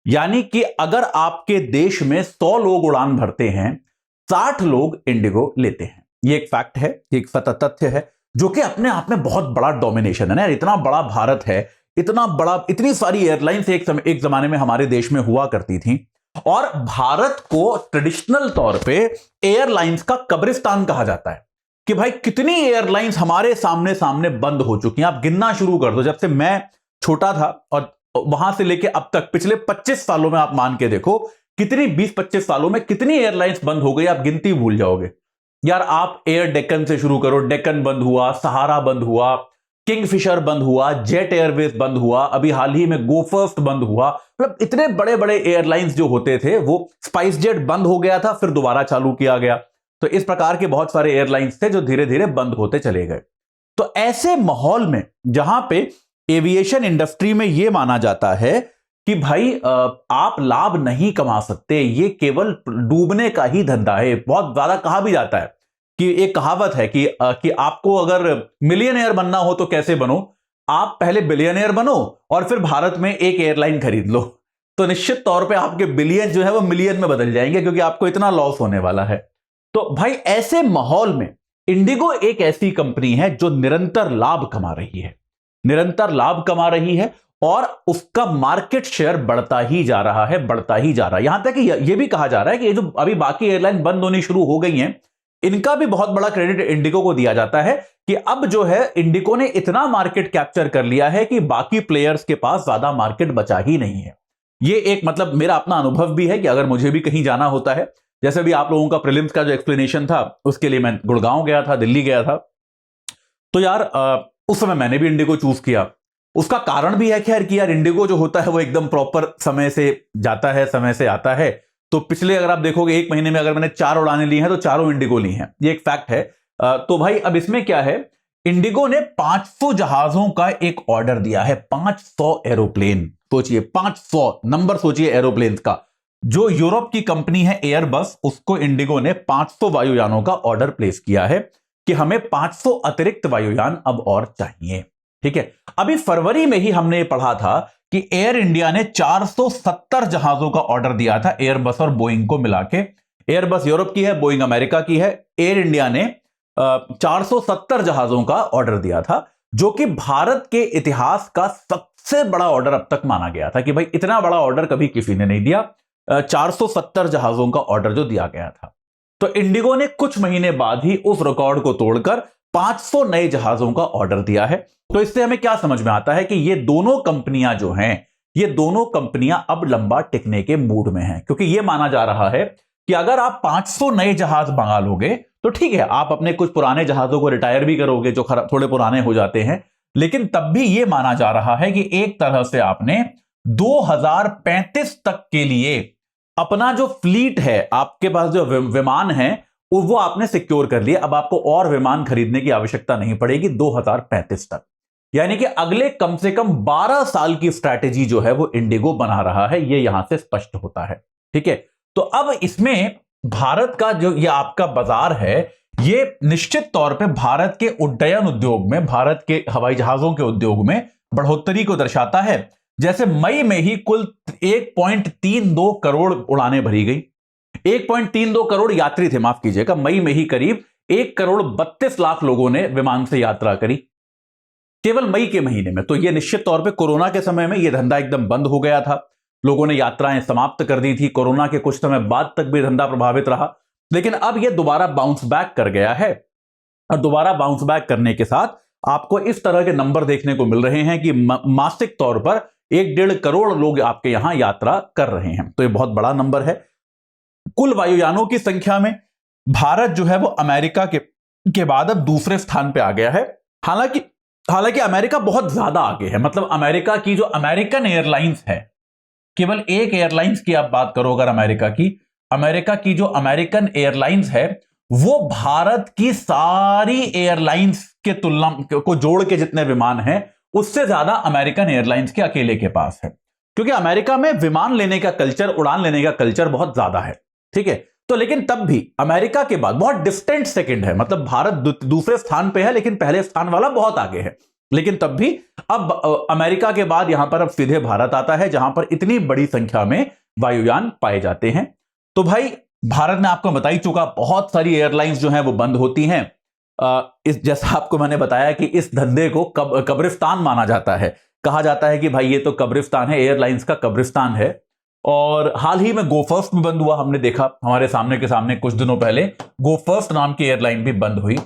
यानी कि अगर आपके देश में 100 लोग उड़ान भरते हैं, 60 लोग इंडिगो लेते हैं। ये एक फैक्ट है, एक सतत तथ्य है, जो कि अपने आप में बहुत बड़ा डोमिनेशन है ना। इतना बड़ा भारत है, इतना बड़ा, इतनी सारी एयरलाइंस एक जमाने में हमारे देश में हुआ करती थी, और भारत को ट्रेडिशनल तौर पे एयरलाइंस का कब्रिस्तान कहा जाता है कि भाई कितनी एयरलाइंस हमारे सामने सामने बंद हो चुकी हैं। आप गिनना शुरू कर दो, जब से मैं छोटा था और वहां से लेके अब तक पिछले 25 सालों में आप मान के देखो कितनी, 20-25 सालों में कितनी एयरलाइंस बंद हो गई, आप गिनती भूल जाओगे यार। आप एयर डेक्कन से शुरू करो, डेक्कन बंद हुआ, सहारा बंद हुआ, किंगफिशर बंद हुआ, जेट एयरवेज बंद हुआ, अभी हाल ही में गो फर्स्ट बंद हुआ। मतलब इतने बड़े बड़े एयरलाइंस जो होते थे, वो स्पाइस जेट बंद हो गया था, फिर दोबारा चालू किया गया। तो इस प्रकार के बहुत सारे एयरलाइंस थे जो धीरे धीरे बंद होते चले गए। तो ऐसे माहौल में जहां पे एविएशन इंडस्ट्री में यह माना जाता है कि भाई आप लाभ नहीं कमा सकते, ये केवल डूबने का ही धंधा है। बहुत ज्यादा कहा भी जाता है कि एक कहावत है कि आपको अगर मिलियनेयर बनना हो तो कैसे बनो, आप पहले बिलियनेयर बनो और फिर भारत में एक एयरलाइन खरीद लो, तो निश्चित तौर पे आपके बिलियन जो है वो मिलियन में बदल जाएंगे, क्योंकि आपको इतना लॉस होने वाला है। तो भाई ऐसे माहौल में इंडिगो एक ऐसी कंपनी है जो निरंतर लाभ कमा रही है, निरंतर लाभ कमा रही है, और उसका मार्केट शेयर बढ़ता ही जा रहा है, बढ़ता ही जा रहा है। यहां तक कि यह भी कहा जा रहा है कि ये जो अभी बाकी एयरलाइन बंद होनी शुरू हो गई हैं, इनका भी बहुत बड़ा क्रेडिट इंडिगो को दिया जाता है कि अब जो है इंडिगो ने इतना मार्केट कैप्चर कर लिया है कि बाकी प्लेयर्स के पास ज्यादा मार्केट बचा ही नहीं है। ये एक मतलब मेरा अपना अनुभव भी है कि अगर मुझे भी कहीं जाना होता है, जैसे भी आप लोगों का प्रीलिम्स का जो एक्सप्लेनेशन था उसके लिए मैं गुड़गांव गया था, दिल्ली गया था, तो यार उस समय मैंने भी इंडिगो चूज किया। उसका कारण भी है खैर कि यार इंडिगो जो होता है वो एकदम प्रॉपर समय से जाता है, समय से आता है। तो पिछले अगर आप देखोगे 1 महीने में अगर मैंने 4 उड़ानें ली हैं तो चारों इंडिगो ली हैं, ये एक फैक्ट है। तो भाई अब इसमें क्या है, इंडिगो ने 500 जहाजों का एक ऑर्डर दिया है, 500 एरोप्लेन। सोचिए 500 नंबर, सोचिए एरोप्लेन का। जो यूरोप की कंपनी है एयरबस, उसको इंडिगो ने 500 वायुयानों का ऑर्डर प्लेस किया है कि हमें 500 अतिरिक्त वायुयान अब और चाहिए। ठीक है, अभी फरवरी में ही हमने पढ़ा था कि एयर इंडिया ने 470 जहाजों का ऑर्डर दिया था एयरबस और बोइंग को मिला के। एयरबस यूरोप की है, बोइंग अमेरिका की है। एयर इंडिया ने 470 जहाजों का ऑर्डर दिया था, जो कि भारत के इतिहास का सबसे बड़ा ऑर्डर अब तक माना गया था कि भाई इतना बड़ा ऑर्डर कभी किसी ने नहीं दिया। 470 जहाजों का ऑर्डर जो दिया गया था, तो इंडिगो ने कुछ महीने बाद ही उस रिकॉर्ड को तोड़कर 500 नए जहाजों का ऑर्डर दिया है। तो इससे हमें क्या समझ में आता है कि ये दोनों कंपनियां जो हैं, ये दोनों कंपनियां अब लंबा टिकने के मूड में हैं, क्योंकि यह माना जा रहा है कि अगर आप 500 नए जहाज मंगा लोगे तो ठीक है, आप अपने कुछ पुराने जहाजों को रिटायर भी करोगे जो थोड़े पुराने हो जाते हैं, लेकिन तब भी यह माना जा रहा है कि एक तरह से आपने 2035 तक के लिए अपना जो फ्लीट है, आपके पास जो विमान है वो आपने सिक्योर कर लिया। अब आपको और विमान खरीदने की आवश्यकता नहीं पड़ेगी 2035 तक। यानी कि अगले कम से कम 12 साल की स्ट्रैटेजी जो है वो इंडिगो बना रहा है, ये यहां से स्पष्ट होता है। ठीक है, तो अब इसमें भारत का जो ये आपका बाजार है, ये निश्चित तौर पे भारत के उड्डयन उद्योग में, भारत के हवाई जहाजों के उद्योग में बढ़ोतरी को दर्शाता है। जैसे मई में ही कुल 1.32 करोड़ उड़ानें भरी गई, 1.32 करोड़ यात्री थे, माफ कीजिएगा, मई में ही करीब 1 करोड़ 32 लाख लोगों ने विमान से यात्रा करी केवल मई के महीने में। तो यह निश्चित तौर पे कोरोना के समय में यह धंधा एकदम बंद हो गया था, लोगों ने यात्राएं समाप्त कर दी थी, कोरोना के कुछ समय बाद तक भी धंधा प्रभावित रहा, लेकिन अब यह दोबारा बाउंस बैक कर गया है। और दोबारा बाउंस बैक करने के साथ आपको इस तरह के नंबर देखने को मिल रहे हैं कि मासिक तौर पर 1.5 करोड़ लोग आपके यहां यात्रा कर रहे हैं। तो यह बहुत बड़ा नंबर है। कुल वायुयानों की संख्या में भारत जो है वो अमेरिका के बाद अब दूसरे स्थान पे आ गया है। हालांकि अमेरिका बहुत ज्यादा आगे है। मतलब अमेरिका की जो अमेरिकन एयरलाइंस है, केवल एक एयरलाइंस की आप बात करो अगर अमेरिका की जो अमेरिकन एयरलाइंस है, वो भारत की सारी एयरलाइंस के तुलना को जोड़ के जितने विमान हैं उससे ज्यादा अमेरिकन एयरलाइंस के अकेले के पास है, क्योंकि अमेरिका में विमान लेने का कल्चर, उड़ान लेने का कल्चर बहुत ज्यादा है। ठीक है, तो लेकिन तब भी अमेरिका के बाद बहुत डिस्टेंट सेकंड है। मतलब भारत दूसरे स्थान पे है, लेकिन पहले स्थान वाला बहुत आगे है। लेकिन तब भी अब अमेरिका के बाद यहां पर अब सीधे भारत आता है, जहां पर इतनी बड़ी संख्या में वायुयान पाए जाते हैं। तो भाई भारत में आपको बता ही चुका, बहुत सारी एयरलाइंस जो हैं वो बंद होती हैं। इस जैसा आपको मैंने बताया कि इस धंधे को कब्रिस्तान माना जाता है, कहा जाता है कि भाई ये तो कब्रिस्तान है, एयरलाइंस का कब्रिस्तान है। और हाल ही में गो फर्स्ट भी बंद हुआ, हमने देखा हमारे सामने के सामने कुछ दिनों पहले गो फर्स्ट नाम की एयरलाइन भी बंद हुई।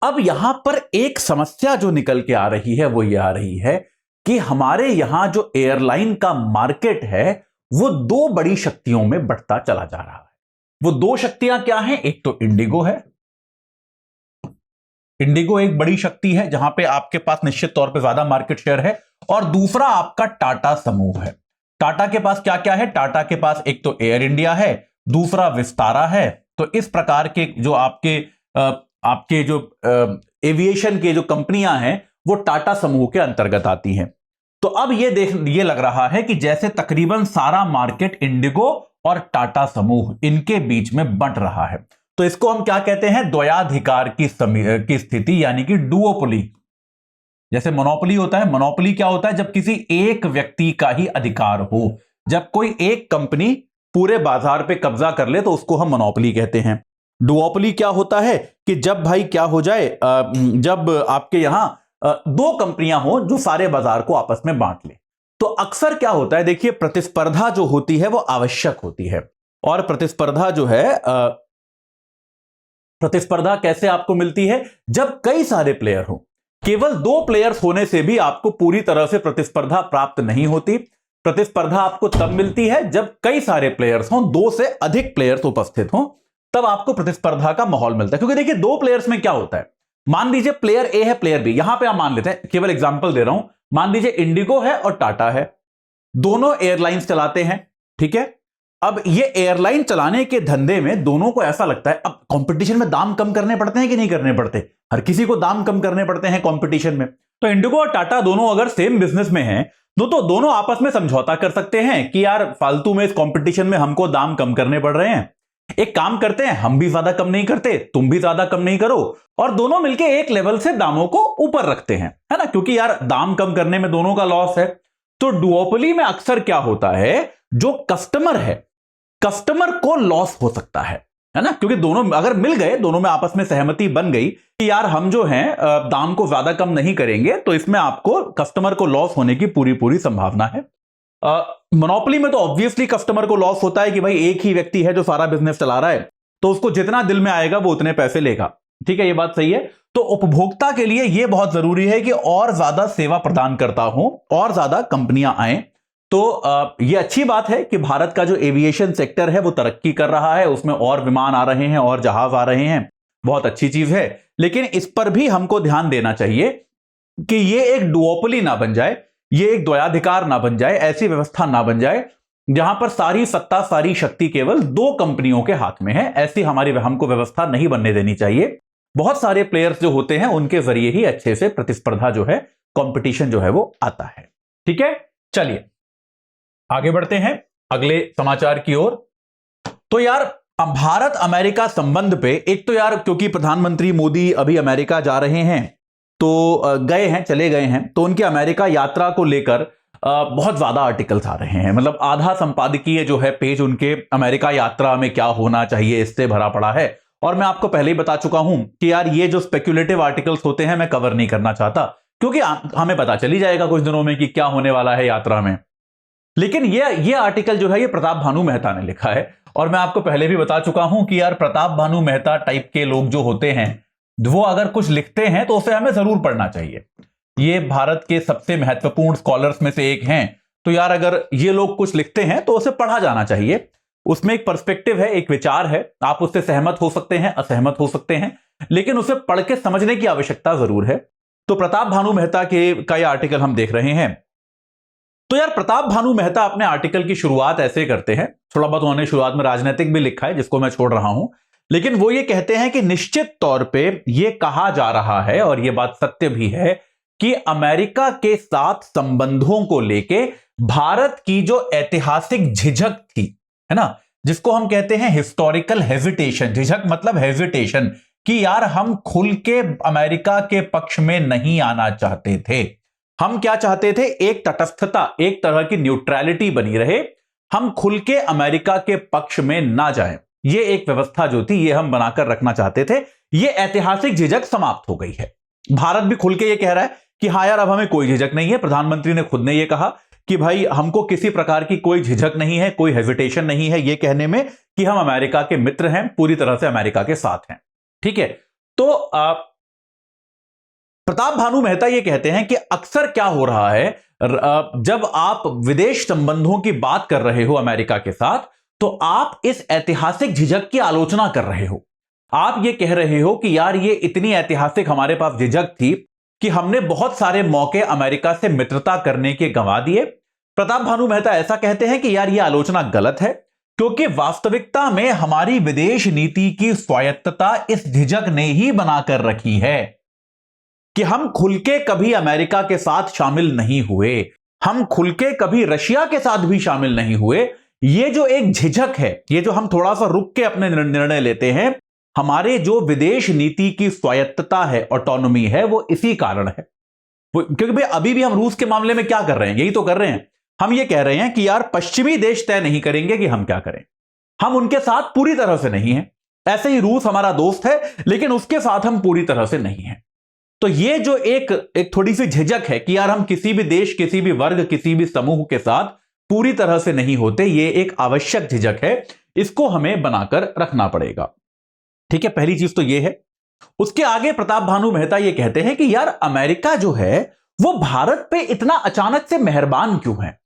अब यहां पर एक समस्या जो निकल के आ रही है वो ये आ रही है कि हमारे यहां जो एयरलाइन का मार्केट है वो दो बड़ी शक्तियों में बढ़ता चला जा रहा है। वो दो शक्तियां क्या हैं? एक तो इंडिगो है, इंडिगो एक बड़ी शक्ति है जहां पे आपके पास निश्चित तौर पे ज्यादा मार्केट शेयर है, और दूसरा आपका टाटा समूह है। टाटा के पास क्या क्या है? टाटा के पास एक तो एयर इंडिया है, दूसरा विस्तारा है। तो इस प्रकार के जो आपके जो एविएशन के जो कंपनियां हैं वो टाटा समूह के अंतर्गत आती हैं। तो अब ये लग रहा है कि जैसे तकरीबन सारा मार्केट इंडिगो और टाटा समूह इनके बीच में बंट रहा है। तो इसको हम क्या कहते हैं? द्वयाधिकार की स्थिति, यानी कि डुओपोली। जैसे मोनोपोली होता है, मोनोपोली क्या होता है? जब किसी एक व्यक्ति का ही अधिकार हो, जब कोई एक कंपनी पूरे बाजार पे कब्जा कर ले तो उसको हम मोनोपोली कहते हैं। डुओपोली क्या होता है कि जब भाई क्या हो जाए, जब आपके यहां दो कंपनियां हो जो सारे बाजार को आपस में बांट ले। तो अक्सर क्या होता है, देखिए प्रतिस्पर्धा जो होती है वो आवश्यक होती है, और प्रतिस्पर्धा जो है प्रतिस्पर्धा कैसे आपको मिलती है? जब कई सारे प्लेयर हो। केवल दो प्लेयर्स होने से भी आपको पूरी तरह से प्रतिस्पर्धा प्राप्त नहीं होती। प्रतिस्पर्धा आपको तब मिलती है जब कई सारे प्लेयर्स हों, दो से अधिक प्लेयर्स उपस्थित हों, तब आपको प्रतिस्पर्धा का माहौल मिलता है। क्योंकि देखिए दो प्लेयर्स में क्या होता है, मान लीजिए प्लेयर ए है, प्लेयर बी, यहां पे आप मान लेते हैं, केवल एग्जांपल दे रहा हूं, मान लीजिए इंडिगो है और टाटा है, दोनों एयरलाइंस चलाते हैं, ठीक है। अब ये एयरलाइन चलाने के धंधे में दोनों को ऐसा लगता है, अब कंपटीशन में दाम कम करने पड़ते हैं कि नहीं करने पड़ते? हर किसी को दाम कम करने पड़ते हैं कंपटीशन में। तो इंडिगो और टाटा दोनों अगर सेम बिजनेस में हैं तो दोनों आपस में समझौता कर सकते हैं कि यार फालतू में इस कंपटीशन में हमको दाम कम करने पड़ रहे हैं, एक काम करते हैं, हम भी ज्यादा कम नहीं करते, तुम भी ज्यादा कम नहीं करो, और दोनों मिलके एक लेवल से दामों को ऊपर रखते हैं, है ना, क्योंकि यार दाम कम करने में दोनों का लॉस है। तो डुओपोली में अक्सर क्या होता है, जो कस्टमर है, कस्टमर को लॉस हो सकता है ना, क्योंकि दोनों अगर मिल गए, दोनों में आपस में सहमति बन गई कि यार हम जो हैं दाम को ज्यादा कम नहीं करेंगे, तो इसमें आपको कस्टमर को लॉस होने की पूरी पूरी संभावना है। मोनोपोली में तो ऑब्वियसली कस्टमर को लॉस होता है कि भाई एक ही व्यक्ति है जो सारा बिजनेस चला रहा है, तो उसको जितना दिल में आएगा वो उतने पैसे लेगा, ठीक है, ये बात सही है। तो उपभोक्ता के लिए यह बहुत जरूरी है कि और ज्यादा सेवा प्रदान करता हो, और ज्यादा कंपनियां आए। तो यह अच्छी बात है कि भारत का जो एविएशन सेक्टर है वो तरक्की कर रहा है, उसमें और विमान आ रहे हैं और जहाज आ रहे हैं, बहुत अच्छी चीज है। लेकिन इस पर भी हमको ध्यान देना चाहिए कि यह एक डुओपोली ना बन जाए, यह एक द्वयाधिकार ना बन जाए, ऐसी व्यवस्था ना बन जाए जहां पर सारी सत्ता, सारी शक्ति केवल दो कंपनियों के हाथ में है। ऐसी हमको व्यवस्था नहीं बनने देनी चाहिए। बहुत सारे प्लेयर्स जो होते हैं उनके जरिए ही अच्छे से प्रतिस्पर्धा जो है, कंपटीशन जो है वो आता है, ठीक है। चलिए आगे बढ़ते हैं अगले समाचार की ओर। तो यार भारत अमेरिका संबंध पे, एक तो यार क्योंकि प्रधानमंत्री मोदी अभी अमेरिका जा रहे हैं, तो गए हैं, चले गए हैं, तो उनकी अमेरिका यात्रा को लेकर बहुत ज्यादा आर्टिकल्स आ रहे हैं। मतलब आधा संपादकीय जो है पेज उनके अमेरिका यात्रा में क्या होना चाहिए इससे भरा पड़ा है। और मैं आपको पहले ही बता चुका हूं कि यार ये जो स्पेक्युलेटिव आर्टिकल्स होते हैं मैं कवर नहीं करना चाहता, क्योंकि हमें पता चली जाएगा कुछ दिनों में कि क्या होने वाला है यात्रा में। लेकिन ये आर्टिकल जो है ये प्रताप भानु मेहता ने लिखा है, और मैं आपको पहले भी बता चुका हूं कि यार प्रताप भानु मेहता टाइप के लोग जो होते हैं वो अगर कुछ लिखते हैं तो उसे हमें जरूर पढ़ना चाहिए। ये भारत के सबसे महत्वपूर्ण स्कॉलर्स में से एक हैं, तो यार अगर ये लोग कुछ लिखते हैं तो उसे पढ़ा जाना चाहिए। उसमें एक पर्सपेक्टिव है, एक विचार है, आप उससे सहमत हो सकते हैं, असहमत हो सकते हैं, लेकिन उसे पढ़ के समझने की आवश्यकता जरूर है। तो प्रताप भानु मेहता का यह आर्टिकल हम देख रहे हैं। तो यार प्रताप भानु मेहता अपने आर्टिकल की शुरुआत ऐसे करते हैं, थोड़ा बहुत उन्होंने शुरुआत में राजनीतिक भी लिखा है जिसको मैं छोड़ रहा हूं, लेकिन वो ये कहते हैं कि निश्चित तौर पे ये कहा जा रहा है, और ये बात सत्य भी है, कि अमेरिका के साथ संबंधों को लेके भारत की जो ऐतिहासिक झिझक थी, है ना, जिसको हम कहते हैं हिस्टोरिकल हेजिटेशन, झिझक मतलब हेजिटेशन, कि यार हम खुल के अमेरिका के पक्ष में नहीं आना चाहते थे। हम क्या चाहते थे? एक तटस्थता, एक तरह की न्यूट्रलिटी बनी रहे, हम खुल के अमेरिका के पक्ष में ना जाएं। ये एक व्यवस्था जो थी ये हम बनाकर रखना चाहते थे। ये ऐतिहासिक झिझक समाप्त हो गई है। भारत भी खुल के ये कह रहा है कि हाँ यार अब हमें कोई झिझक नहीं है। प्रधानमंत्री ने खुद ने ये कहा कि भाई हमको किसी प्रकार की कोई झिझक नहीं है, कोई हेजिटेशन नहीं है ये कहने में कि हम अमेरिका के मित्र हैं, पूरी तरह से अमेरिका के साथ हैं। ठीक है, तो प्रताप भानु मेहता ये कहते हैं कि अक्सर क्या हो रहा है, जब आप विदेश संबंधों की बात कर रहे हो अमेरिका के साथ, तो आप इस ऐतिहासिक झिझक की आलोचना कर रहे हो। आप ये कह रहे हो कि यार ये इतनी ऐतिहासिक हमारे पास झिझक थी कि हमने बहुत सारे मौके अमेरिका से मित्रता करने के गंवा दिए। प्रताप भानु मेहता ऐसा कहते हैं कि यार ये आलोचना गलत है, क्योंकि वास्तविकता में हमारी विदेश नीति की स्वायत्तता इस झिझक ने ही बनाकर रखी है कि हम खुल के कभी अमेरिका के साथ शामिल नहीं हुए, हम खुल के कभी रशिया के साथ भी शामिल नहीं हुए। ये जो एक झिझक है, ये जो हम थोड़ा सा रुक के अपने निर्णय लेते हैं, हमारे जो विदेश नीति की स्वायत्तता है, ऑटोनॉमी है, वो इसी कारण है। क्योंकि भाई अभी भी हम रूस के मामले में क्या कर रहे हैं? यही तो कर रहे हैं। हम ये कह रहे हैं कि यार पश्चिमी देश तय नहीं करेंगे कि हम क्या करें, हम उनके साथ पूरी तरह से नहीं हैं। ऐसे ही रूस हमारा दोस्त है लेकिन उसके साथ हम पूरी तरह से नहीं हैं। तो ये जो एक थोड़ी सी झिझक है कि यार हम किसी भी देश, किसी भी वर्ग, किसी भी समूह के साथ पूरी तरह से नहीं होते, ये एक आवश्यक झिझक है, इसको हमें बनाकर रखना पड़ेगा। ठीक है, पहली चीज तो ये है। उसके आगे प्रताप भानु मेहता ये कहते हैं कि यार अमेरिका जो है वो भारत पे इतना अचानक से मेहरबान क्यों है।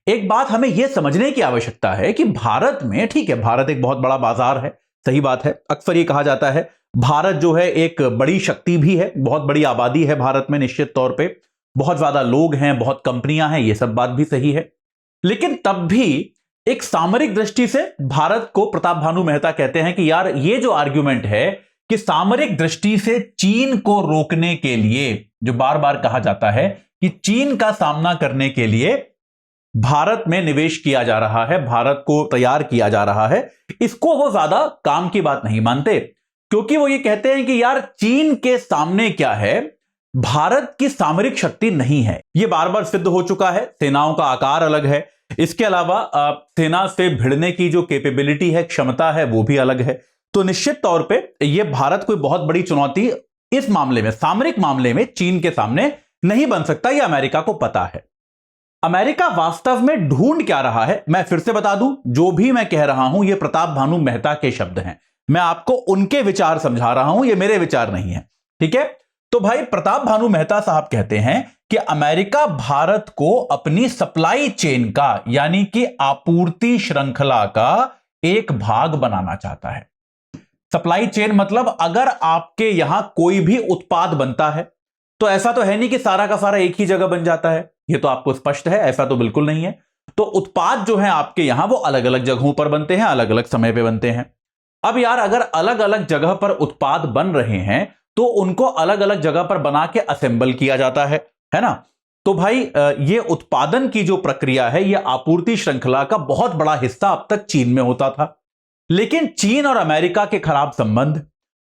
एक बात हमें यह समझने की आवश्यकता है कि भारत में, ठीक है, भारत एक बहुत बड़ा बाजार है, सही बात है। अक्सर ये कहा जाता है भारत जो है एक बड़ी शक्ति भी है, बहुत बड़ी आबादी है भारत में, निश्चित तौर पे बहुत ज्यादा लोग हैं, बहुत कंपनियां हैं, ये सब बात भी सही है। लेकिन तब भी एक सामरिक दृष्टि से भारत को प्रताप भानु मेहता कहते हैं कि यार ये जो आर्ग्यूमेंट है कि सामरिक दृष्टि से चीन को रोकने के लिए, जो बार बार कहा जाता है कि चीन का सामना करने के लिए भारत में निवेश किया जा रहा है, भारत को तैयार किया जा रहा है, इसको वो ज्यादा काम की बात नहीं मानते। क्योंकि वो ये कहते हैं कि यार चीन के सामने क्या है, भारत की सामरिक शक्ति नहीं है। ये बार बार सिद्ध हो चुका है, सेनाओं का आकार अलग है, इसके अलावा सेना से भिड़ने की जो कैपेबिलिटी है, क्षमता है, वो भी अलग है। तो निश्चित तौर पे ये भारत कोई बहुत बड़ी चुनौती इस मामले में, सामरिक मामले में चीन के सामने नहीं बन सकता, ये अमेरिका को पता है। अमेरिका वास्तव में ढूंढ क्या रहा है, मैं फिर से बता दूं, जो भी मैं कह रहा हूं ये प्रताप भानु मेहता के शब्द हैं, मैं आपको उनके विचार समझा रहा हूं, ये मेरे विचार नहीं है। ठीक है, तो भाई प्रताप भानु मेहता साहब कहते हैं कि अमेरिका भारत को अपनी सप्लाई चेन का, यानी कि आपूर्ति श्रृंखला का एक भाग बनाना चाहता है। सप्लाई चेन मतलब अगर आपके यहां कोई भी उत्पाद बनता है तो ऐसा तो है नहीं कि सारा का सारा एक ही जगह बन जाता है, यह तो आपको स्पष्ट है, ऐसा तो बिल्कुल नहीं है। तो उत्पाद जो है आपके यहां वो अलग अलग जगहों पर बनते हैं, अलग अलग समय पे बनते हैं। अब यार अगर अलग अलग जगह पर उत्पाद बन रहे हैं तो उनको अलग अलग जगह पर बना के असेंबल किया जाता है ना। तो भाई ये उत्पादन की जो प्रक्रिया है, ये आपूर्ति श्रृंखला का बहुत बड़ा हिस्सा अब तक चीन में होता था। लेकिन चीन और अमेरिका के खराब संबंध,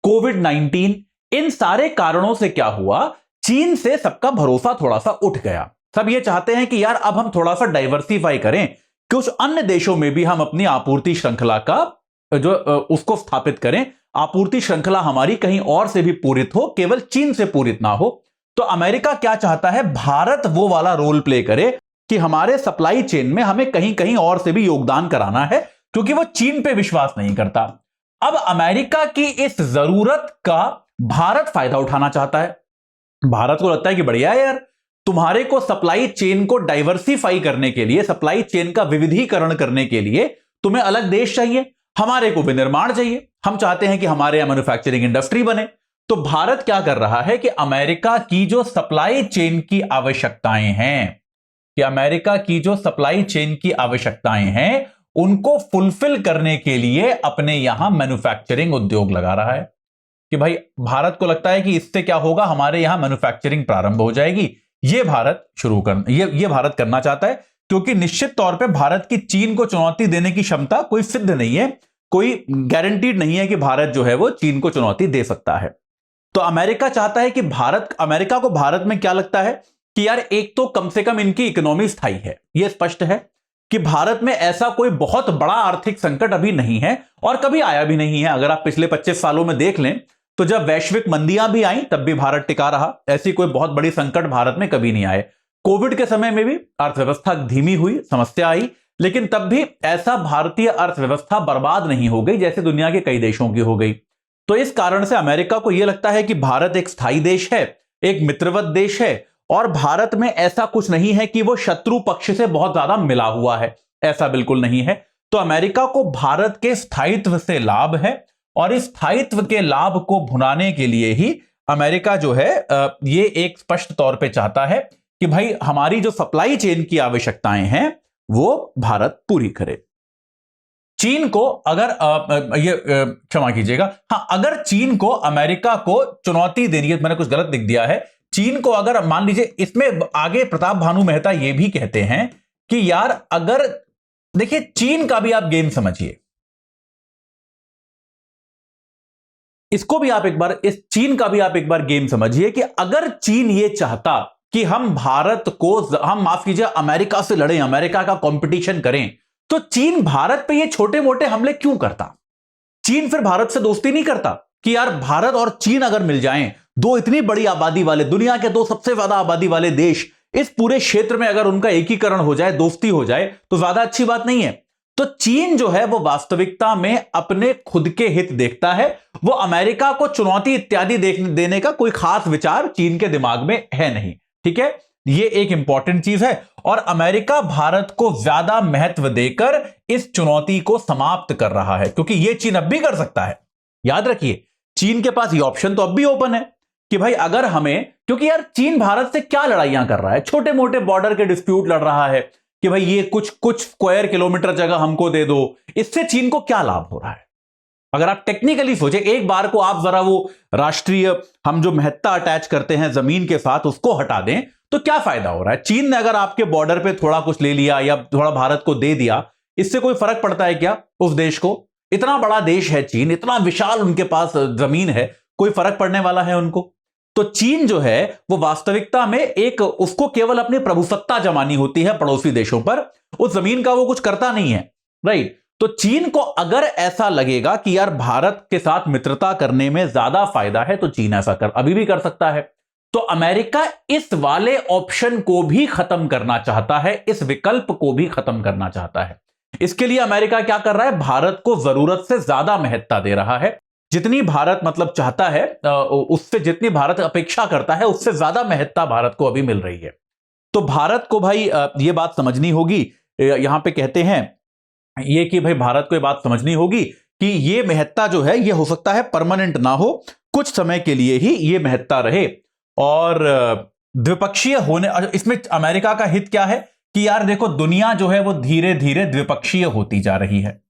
कोविड-19, इन सारे कारणों से क्या हुआ, चीन से सबका भरोसा थोड़ा सा उठ गया। सब ये चाहते हैं कि यार अब हम थोड़ा सा डाइवर्सिफाई करें, कुछ अन्य देशों में भी हम अपनी आपूर्ति श्रृंखला का जो उसको स्थापित करें, आपूर्ति श्रृंखला हमारी कहीं और से भी पूरित हो, केवल चीन से पूरित ना हो। तो अमेरिका क्या चाहता है, भारत वो वाला रोल प्ले करे कि हमारे सप्लाई चेन में हमें कहीं कहीं और से भी योगदान कराना है, क्योंकि वो चीन पे विश्वास नहीं करता। अब अमेरिका की इस जरूरत का भारत फायदा उठाना चाहता है। भारत को लगता है कि बढ़िया है यार, तुम्हारे को सप्लाई चेन को डाइवर्सिफाई करने के लिए, सप्लाई चेन का विविधीकरण करने के लिए तुम्हें अलग देश चाहिए, हमारे को विनिर्माण चाहिए, हम चाहते हैं कि हमारे यहां मैन्युफैक्चरिंग इंडस्ट्री बने। तो भारत क्या कर रहा है कि अमेरिका की जो सप्लाई चेन की आवश्यकताएं हैं, कि अमेरिका की जो सप्लाई चेन की आवश्यकताएं हैं उनको फुलफिल करने के लिए अपने यहां मैन्युफैक्चरिंग उद्योग लगा रहा है। कि भाई भारत को लगता है कि इससे क्या होगा, हमारे यहां मैन्युफैक्चरिंग प्रारंभ हो जाएगी। ये भारत ये भारत करना चाहता है, क्योंकि निश्चित तौर पे भारत की चीन को चुनौती देने की क्षमता कोई सिद्ध नहीं है। कोई गारंटीड नहीं है कि भारत जो है वो चीन को चुनौती दे सकता है। तो अमेरिका चाहता है कि अमेरिका को भारत में क्या लगता है कि यार एक तो कम से कम इनकी इकोनॉमी स्थायी है, यह स्पष्ट है कि भारत में ऐसा कोई बहुत बड़ा आर्थिक संकट अभी नहीं है और कभी आया भी नहीं है। अगर आप पिछले 25 सालों में देख लें तो जब वैश्विक मंदियां भी आई तब भी भारत टिका रहा, ऐसी कोई बहुत बड़ी संकट भारत में कभी नहीं आए। कोविड के समय में भी अर्थव्यवस्था धीमी हुई, समस्या आई, लेकिन तब भी ऐसा भारतीय अर्थव्यवस्था बर्बाद नहीं हो गई जैसे दुनिया के कई देशों की हो गई। तो इस कारण से अमेरिका को यह लगता है कि भारत एक स्थायी देश है, एक मित्रवत देश है और भारत में ऐसा कुछ नहीं है कि वो शत्रु पक्ष से बहुत ज्यादा मिला हुआ है, ऐसा बिल्कुल नहीं है। तो अमेरिका को भारत के स्थायित्व से लाभ है और इस स्थायित्व के लाभ को भुनाने के लिए ही अमेरिका जो है ये एक स्पष्ट तौर पे चाहता है कि भाई हमारी जो सप्लाई चेन की आवश्यकताएं हैं वो भारत पूरी करे। चीन को अगर क्षमा कीजिएगा, हां, अगर चीन को अमेरिका को चुनौती देनी है, मैंने कुछ गलत लिख दिया है, चीन को अगर मान लीजिए, इसमें आगे प्रताप भानु मेहता यह भी कहते हैं कि यार अगर देखिए चीन का भी आप गेम समझिए, इसको भी आप एक बार, इस चीन का भी आप एक बार गेम समझिए कि अगर चीन ये चाहता कि हम भारत को, हम माफ कीजिए अमेरिका से लड़ें, अमेरिका का कंपटीशन करें, तो चीन भारत पे ये छोटे मोटे हमले क्यों करता? चीन फिर भारत से दोस्ती नहीं करता कि यार भारत और चीन अगर मिल जाएं, दो इतनी बड़ी आबादी वाले, दुनिया के दो सबसे ज्यादा आबादी वाले देश, इस पूरे क्षेत्र में अगर उनका एकीकरण हो जाए, दोस्ती हो जाए तो ज्यादा अच्छी बात नहीं है। तो चीन जो है वो वास्तविकता में अपने खुद के हित देखता है, वो अमेरिका को चुनौती इत्यादि देने का कोई खास विचार चीन के दिमाग में है नहीं। ठीक है, ये एक इंपॉर्टेंट चीज है और अमेरिका भारत को ज्यादा महत्व देकर इस चुनौती को समाप्त कर रहा है, क्योंकि ये चीन अब भी कर सकता है। याद रखिए चीन के पास ये ऑप्शन तो अब भी ओपन है कि भाई अगर हमें, क्योंकि यार चीन भारत से क्या लड़ाइयां कर रहा है, छोटे मोटे बॉर्डर के डिस्प्यूट लड़ रहा है कि भाई ये कुछ स्क्वायर किलोमीटर जगह हमको दे दो, इससे चीन को क्या लाभ हो रहा है? अगर आप टेक्निकली सोचे, एक बार को आप जरा वो राष्ट्रीय हम जो महत्ता अटैच करते हैं जमीन के साथ उसको हटा दें तो क्या फायदा हो रहा है? चीन ने अगर आपके बॉर्डर पे थोड़ा कुछ ले लिया या थोड़ा भारत को दे दिया, इससे कोई फर्क पड़ता है क्या उस देश को? इतना बड़ा देश है चीन, इतना विशाल उनके पास जमीन है, कोई फर्क पड़ने वाला है उनको? तो चीन जो है वो वास्तविकता में एक, उसको केवल अपनी प्रभुसत्ता जमानी होती है पड़ोसी देशों पर, उस जमीन का वो कुछ करता नहीं है, राइट? तो चीन को अगर ऐसा लगेगा कि यार भारत के साथ मित्रता करने में ज्यादा फायदा है तो चीन ऐसा अभी भी कर सकता है। तो अमेरिका इस वाले ऑप्शन को भी खत्म करना चाहता है, इस विकल्प को भी खत्म करना चाहता है। इसके लिए अमेरिका क्या कर रहा है? भारत को जरूरत से ज्यादा महत्ता दे रहा है। जितनी भारत मतलब चाहता है उससे, जितनी भारत अपेक्षा करता है उससे ज्यादा महत्ता भारत को अभी मिल रही है। तो भारत को भाई ये बात समझनी होगी, यहां पे कहते हैं ये कि भाई भारत को ये बात समझनी होगी कि ये महत्ता जो है ये हो सकता है परमानेंट ना हो, कुछ समय के लिए ही ये महत्ता रहे। और द्विपक्षीय होने, इसमें अमेरिका का हित क्या है कि यार देखो दुनिया जो है वो धीरे धीरे द्विपक्षीय होती जा रही है।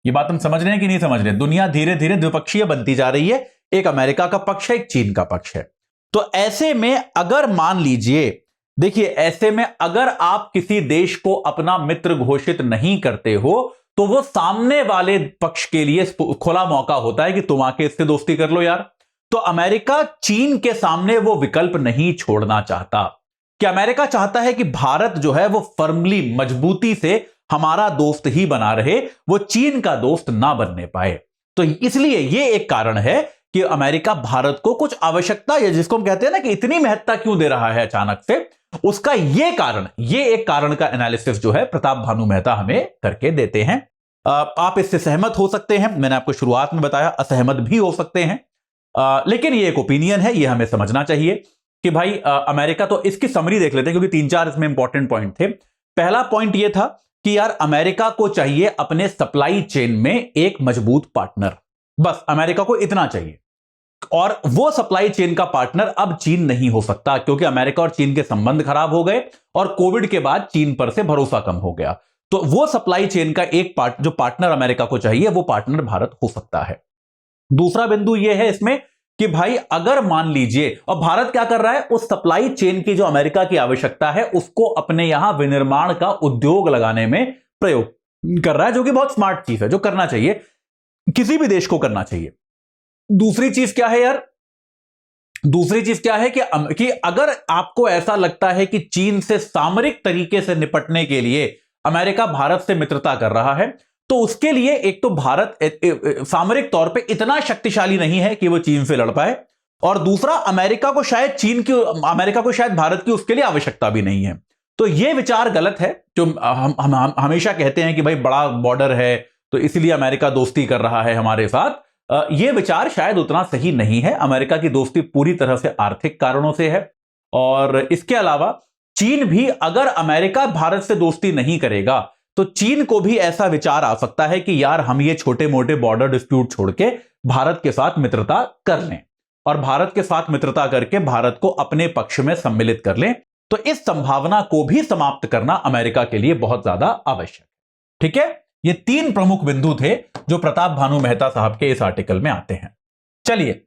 ये बात हम समझ रहे हैं कि नहीं समझ रहे? दुनिया धीरे धीरे द्विपक्षीय बनती जा रही है, एक अमेरिका का पक्ष है, एक चीन का पक्ष है। तो ऐसे में अगर मान लीजिए, देखिए ऐसे में अगर आप किसी देश को अपना मित्र घोषित नहीं करते हो तो वो सामने वाले पक्ष के लिए खुला मौका होता है कि तुम आके इससे दोस्ती कर लो यार। तो अमेरिका चीन के सामने वो विकल्प नहीं छोड़ना चाहता कि अमेरिका चाहता है कि भारत जो है वो फर्मली, मजबूती से हमारा दोस्त ही बना रहे, वो चीन का दोस्त ना बनने पाए। तो इसलिए ये एक कारण है कि अमेरिका भारत को कुछ आवश्यकता, या जिसको हम कहते हैं ना कि इतनी महत्ता क्यों दे रहा है अचानक से, उसका ये कारण, ये एक कारण का एनालिसिस जो है प्रताप भानु मेहता हमें करके देते हैं। आप इससे सहमत हो सकते हैं, मैंने आपको शुरुआत में बताया असहमत भी हो सकते हैं, लेकिन ये एक ओपिनियन है, ये हमें समझना चाहिए कि भाई अमेरिका, तो इसकी समरी देख लेते हैं क्योंकि 3-4 इसमें इंपॉर्टेंट पॉइंट थे। पहला पॉइंट ये था कि यार अमेरिका को चाहिए अपने सप्लाई चेन में एक मजबूत पार्टनर, बस अमेरिका को इतना चाहिए। और वो सप्लाई चेन का पार्टनर अब चीन नहीं हो सकता क्योंकि अमेरिका और चीन के संबंध खराब हो गए और कोविड के बाद चीन पर से भरोसा कम हो गया। तो वो सप्लाई चेन का एक जो पार्टनर अमेरिका को चाहिए वो पार्टनर भारत हो सकता है। दूसरा बिंदु यह है इसमें कि भाई अगर मान लीजिए, और भारत क्या कर रहा है, उस सप्लाई चेन की जो अमेरिका की आवश्यकता है उसको अपने यहां विनिर्माण का उद्योग लगाने में प्रयोग कर रहा है, जो कि बहुत स्मार्ट चीज है, जो करना चाहिए, किसी भी देश को करना चाहिए। दूसरी चीज क्या है यार, दूसरी चीज क्या है कि अगर आपको ऐसा लगता है कि चीन से सामरिक तरीके से निपटने के लिए अमेरिका भारत से मित्रता कर रहा है, तो उसके लिए एक तो भारत सामरिक तौर पे इतना शक्तिशाली नहीं है कि वो चीन से लड़ पाए, और दूसरा अमेरिका को शायद भारत की उसके लिए आवश्यकता भी नहीं है। तो ये विचार गलत है। जो हम हमेशा कहते हैं कि भाई बड़ा बॉर्डर है तो इसलिए अमेरिका दोस्ती कर रहा है हमारे साथ, यह विचार शायद उतना सही नहीं है। अमेरिका की दोस्ती पूरी तरह से आर्थिक कारणों से है, और इसके अलावा चीन भी, अगर अमेरिका भारत से दोस्ती नहीं करेगा तो चीन को भी ऐसा विचार आ सकता है कि यार हम ये छोटे मोटे बॉर्डर डिस्प्यूट छोड़ के भारत के साथ मित्रता कर लें, और भारत के साथ मित्रता करके भारत को अपने पक्ष में सम्मिलित कर लें। तो इस संभावना को भी समाप्त करना अमेरिका के लिए बहुत ज्यादा आवश्यक है। ठीक है, ये 3 प्रमुख बिंदु थे जो प्रताप भानु मेहता साहब के इस आर्टिकल में आते हैं। चलिए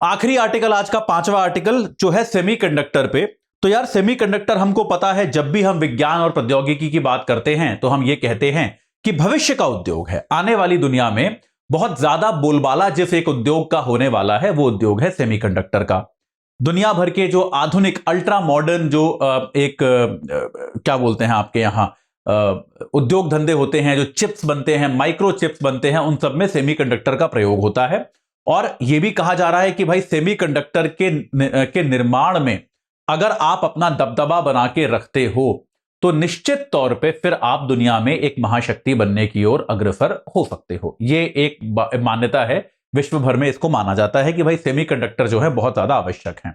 आखिरी आर्टिकल, आज का 5वां आर्टिकल जो है सेमीकंडक्टर पे। तो यार सेमीकंडक्टर, हमको पता है जब भी हम विज्ञान और प्रौद्योगिकी की बात करते हैं तो हम ये कहते हैं कि भविष्य का उद्योग है। आने वाली दुनिया में बहुत ज्यादा बोलबाला जिस एक उद्योग का होने वाला है वो उद्योग है सेमीकंडक्टर का। दुनिया भर के जो आधुनिक अल्ट्रा मॉडर्न जो क्या बोलते हैं आपके यहां उद्योग धंधे होते हैं, जो चिप्स बनते हैं, माइक्रो चिप्स बनते हैं, उन सब में सेमीकंडक्टर का प्रयोग होता है। और यह भी कहा जा रहा है कि भाई सेमीकंडक्टर के निर्माण में अगर आप अपना दबदबा बना के रखते हो तो निश्चित तौर पे फिर आप दुनिया में एक महाशक्ति बनने की ओर अग्रसर हो सकते हो। यह एक मान्यता है, विश्व भर में इसको माना जाता है कि भाई सेमीकंडक्टर जो है बहुत ज्यादा आवश्यक है।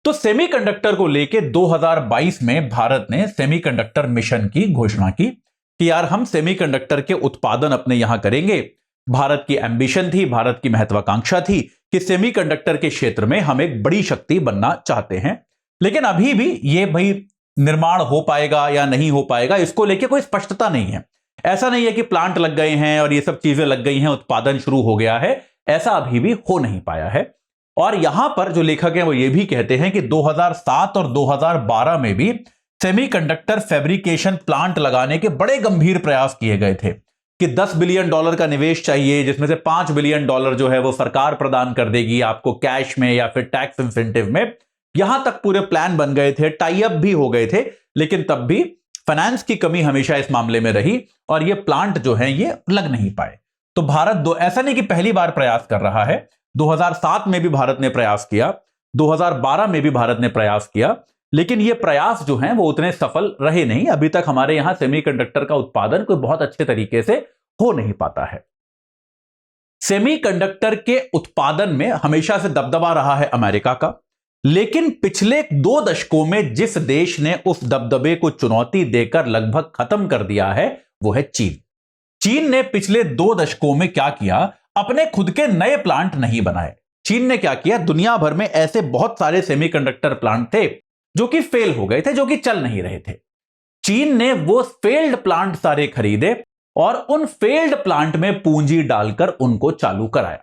तो सेमीकंडक्टर को लेके 2022 में भारत ने सेमीकंडक्टर मिशन की घोषणा की कि यार हम सेमीकंडक्टर के उत्पादन अपने यहां करेंगे। भारत की एंबिशन थी, भारत की महत्वाकांक्षा थी कि सेमीकंडक्टर के क्षेत्र में हम एक बड़ी शक्ति बनना चाहते हैं। लेकिन अभी भी ये भाई निर्माण हो पाएगा या नहीं हो पाएगा, इसको लेके कोई स्पष्टता नहीं है। ऐसा नहीं है कि प्लांट लग गए हैं और ये सब चीजें लग गई हैं, उत्पादन शुरू हो गया है, ऐसा अभी भी हो नहीं पाया है। और यहां पर जो लेखक हैं वो ये भी कहते हैं कि 2007 और 2012 में भी सेमीकंडक्टर फैब्रिकेशन प्लांट लगाने के बड़े गंभीर प्रयास किए गए थे कि $10 बिलियन का निवेश चाहिए, जिसमें से $5 बिलियन जो है वो सरकार प्रदान कर देगी आपको कैश में या फिर टैक्स इंसेंटिव में। यहां तक पूरे प्लान बन गए थे, टाई अप भी हो गए थे, लेकिन तब भी फाइनेंस की कमी हमेशा इस मामले में रही और ये प्लांट जो है ये लग नहीं पाए। तो भारत ऐसा नहीं कि पहली बार प्रयास कर रहा है, 2007 में भी भारत ने प्रयास किया, 2012 में भी भारत ने प्रयास किया, लेकिन ये प्रयास जो हैं वो उतने सफल रहे नहीं। अभी तक हमारे यहां सेमीकंडक्टर का उत्पादन कोई बहुत अच्छे तरीके से हो नहीं पाता है। सेमीकंडक्टर के उत्पादन में हमेशा से दबदबा रहा है अमेरिका का, लेकिन पिछले 2 दशकों में जिस देश ने उस दबदबे को चुनौती देकर लगभग खत्म कर दिया है वो है चीन। चीन ने पिछले 2 दशकों में क्या किया, अपने खुद के नए प्लांट नहीं बनाए। चीन ने क्या किया, दुनिया भर में ऐसे बहुत सारे सेमीकंडक्टर प्लांट थे जो कि फेल हो गए थे, जो कि चल नहीं रहे थे। चीन ने वो फेल्ड प्लांट सारे खरीदे और उन फेल्ड प्लांट में पूंजी डालकर उनको चालू कराया।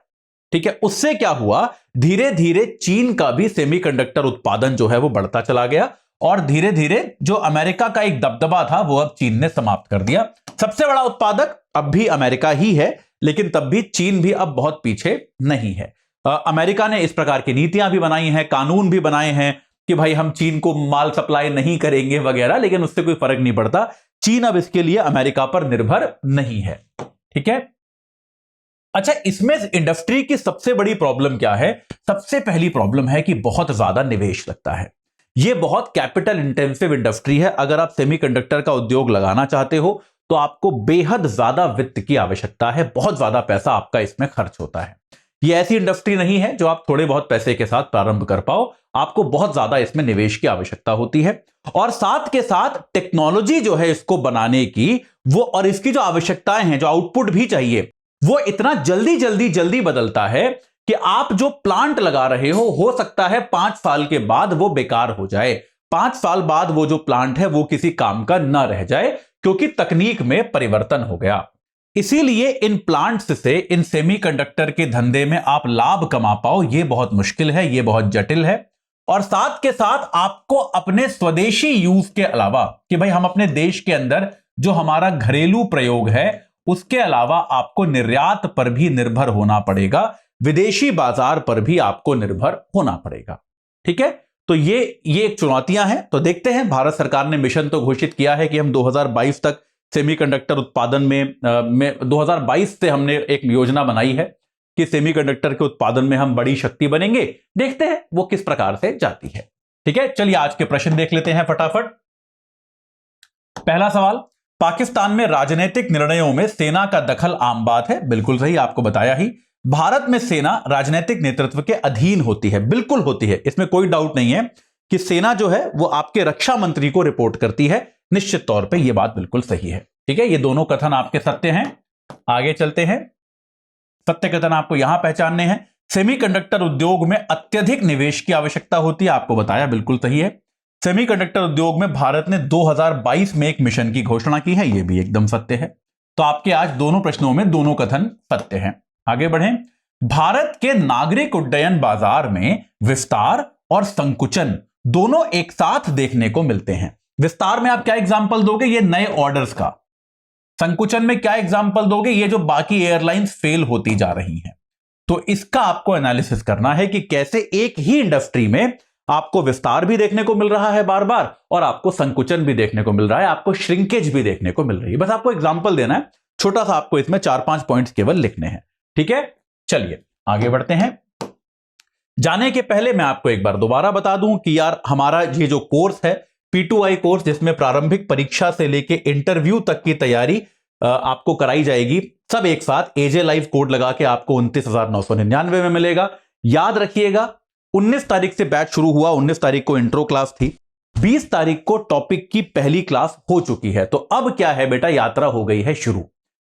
ठीक है, उससे क्या हुआ, धीरे धीरे चीन का भी सेमीकंडक्टर उत्पादन जो है वो बढ़ता चला गया और धीरे धीरे जो अमेरिका का एक दबदबा था वो अब चीन ने समाप्त कर दिया। सबसे बड़ा उत्पादक अब भी अमेरिका ही है, लेकिन तब भी चीन भी अब बहुत पीछे नहीं है। अमेरिका ने इस प्रकार की नीतियां भी बनाई हैं, कानून भी बनाए हैं कि भाई हम चीन को माल सप्लाई नहीं करेंगे वगैरह, लेकिन उससे कोई फर्क नहीं पड़ता। चीन अब इसके लिए अमेरिका पर निर्भर नहीं है। ठीक है, अच्छा, इसमें इंडस्ट्री की सबसे बड़ी प्रॉब्लम क्या है? सबसे पहली प्रॉब्लम है कि बहुत ज्यादा निवेश लगता है। यह बहुत कैपिटल इंटेंसिव इंडस्ट्री है। अगर आप सेमीकंडक्टर का उद्योग लगाना चाहते हो तो आपको बेहद ज्यादा वित्त की आवश्यकता है, बहुत ज्यादा पैसा आपका इसमें खर्च होता है। यह ऐसी इंडस्ट्री नहीं है जो आप थोड़े बहुत पैसे के साथ प्रारंभ कर पाओ, आपको बहुत ज्यादा इसमें निवेश की आवश्यकता होती है। और साथ के साथ टेक्नोलॉजी जो है इसको बनाने की, वो और इसकी जो आवश्यकताएं हैं, जो आउटपुट भी चाहिए, वो इतना जल्दी बदलता है कि आप जो प्लांट लगा रहे हो सकता है 5 साल के बाद वो बेकार हो जाए। 5 साल बाद वो जो प्लांट है वो किसी काम का ना रह जाए, क्योंकि तकनीक में परिवर्तन हो गया। इसीलिए इन प्लांट्स से, इन सेमीकंडक्टर के धंधे में आप लाभ कमा पाओ, ये बहुत मुश्किल है, ये बहुत जटिल है। और साथ के साथ आपको अपने स्वदेशी यूज के अलावा कि भाई हम अपने देश के अंदर जो हमारा घरेलू प्रयोग है उसके अलावा आपको निर्यात पर भी निर्भर होना पड़ेगा, विदेशी बाजार पर भी आपको निर्भर होना पड़ेगा। ठीक है, तो ये एक चुनौतियां हैं। तो देखते हैं, भारत सरकार ने मिशन तो घोषित किया है कि हम 2022 तक सेमीकंडक्टर उत्पादन में 2022 से हमने एक योजना बनाई है कि सेमीकंडक्टर के उत्पादन में हम बड़ी शक्ति बनेंगे। देखते हैं वो किस प्रकार से जाती है। ठीक है, चलिए आज के प्रश्न देख लेते हैं फटाफट। पहला सवाल, पाकिस्तान में राजनीतिक निर्णयों में सेना का दखल आम बात है। बिल्कुल सही, आपको बताया ही। भारत में सेना राजनीतिक नेतृत्व के अधीन होती है। बिल्कुल होती है, इसमें कोई डाउट नहीं है कि सेना जो है वो आपके रक्षा मंत्री को रिपोर्ट करती है। निश्चित तौर पे ये बात बिल्कुल सही है। ठीक है, ये दोनों कथन आपके सत्य हैं। आगे चलते हैं, सत्य कथन आपको यहां पहचानने हैं। सेमीकंडक्टर उद्योग में अत्यधिक निवेश की आवश्यकता होती है, आपको बताया, बिल्कुल सही है। सेमीकंडक्टर उद्योग में भारत ने 2022 में एक मिशन की घोषणा की है, यह भी एकदम सत्य है। तो आपके आज दोनों प्रश्नों में दोनों कथन सत्य हैं। आगे बढ़ें, भारत के नागरिक उड्डयन बाजार में विस्तार और संकुचन दोनों एक साथ देखने को मिलते हैं। विस्तार में आप क्या एग्जांपल दोगे? ये नए ऑर्डर्स का। संकुचन में क्या एग्जांपल दोगे? ये जो बाकी एयरलाइंस फेल होती जा रही हैं। तो इसका आपको एनालिसिस करना है कि कैसे एक ही इंडस्ट्री में आपको विस्तार भी देखने को मिल रहा है बार बार, और आपको संकुचन भी देखने को मिल रहा है, आपको श्रिंकेज भी देखने को मिल रही है। बस आपको एग्जांपल देना है, छोटा सा आपको इसमें 4-5 पॉइंट्स केवल लिखने हैं। ठीक है, चलिए आगे बढ़ते हैं। जाने के पहले मैं आपको एक बार दोबारा बता दूं कि यार हमारा ये जो कोर्स है P2I कोर्स, जिसमें प्रारंभिक परीक्षा से लेके इंटरव्यू तक की तैयारी आपको कराई जाएगी, सब एक साथ एजे लाइव कोड लगा के आपको 29,999 में मिलेगा। याद रखिएगा, 19 तारीख से बैच शुरू हुआ, 19 तारीख को इंट्रो क्लास थी, 20 तारीख को टॉपिक की पहली क्लास हो चुकी है। तो अब क्या है बेटा, यात्रा हो गई है शुरू।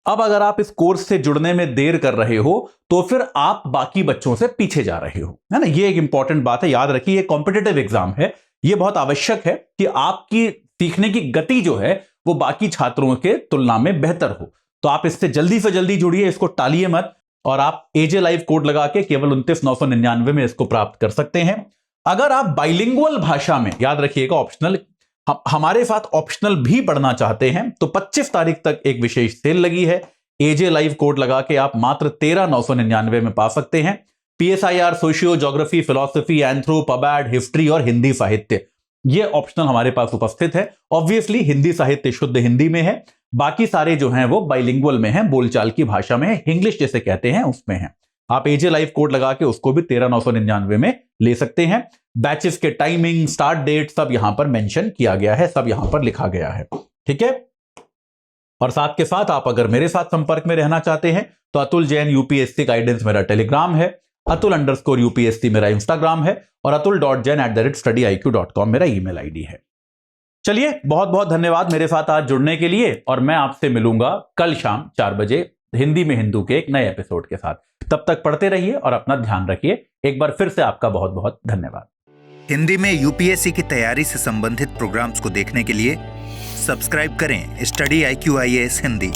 अब अगर आप इस कोर्स से जुड़ने में देर कर रहे हो तो फिर आप बाकी बच्चों से पीछे जा रहे हो, है ना। ये एक इंपॉर्टेंट बात है, याद रखिए। ये कॉम्पिटिटिव एग्जाम है, ये बहुत आवश्यक है कि आपकी सीखने की गति जो है वो बाकी छात्रों के तुलना में बेहतर हो। तो आप इससे जल्दी से जल्दी जुड़िए, इसको टालिए मत, और आप एजे लाइव कोड लगा के केवल 29,999 में इसको प्राप्त कर सकते हैं। अगर आप बाइलिंगुअल भाषा में, याद रखिएगा ऑप्शनल, हमारे साथ ऑप्शनल भी पढ़ना चाहते हैं तो 25 तारीख तक एक विशेष सेल लगी है। एजे लाइव कोड लगा के आप मात्र 13,999 में पा सकते हैं। PSIR, socio, geography, philosophy, anthro, pub ad, history और हिंदी साहित्य, ये ऑप्शनल हमारे पास उपस्थित है। ऑब्वियसली हिंदी साहित्य शुद्ध हिंदी में है, बाकी सारे जो हैं वो बाइलिंगुअल में हैं, बोलचाल की भाषा में है, इंग्लिश जैसे कहते हैं उसमें है। आप एजे लाइव कोड लगा के उसको भी 13,999 में ले सकते हैं। बैचेस के टाइमिंग, स्टार्ट डेट सब यहां पर मेंशन किया गया है, सब यहां पर लिखा गया है। ठीक है, और साथ के साथ आप अगर मेरे साथ संपर्क में रहना चाहते हैं तो अतुल जैन यूपीएससी गाइडेंस मेरा टेलीग्राम है, atul_UPSC मेरा इंस्टाग्राम है, और atul.jain@studiiq.com मेरा ईमेल आईडी है। चलिए, बहुत बहुत धन्यवाद मेरे साथ आज जुड़ने के लिए, और मैं आपसे मिलूंगा कल शाम 4 बजे हिंदी में हिंदू के एक नए एपिसोड के साथ। तब तक पढ़ते रहिए और अपना ध्यान रखिए। एक बार फिर से आपका बहुत बहुत धन्यवाद। हिंदी में यूपीएससी की तैयारी से संबंधित प्रोग्राम्स को देखने के लिए सब्सक्राइब करें स्टडी IQ IAS हिंदी।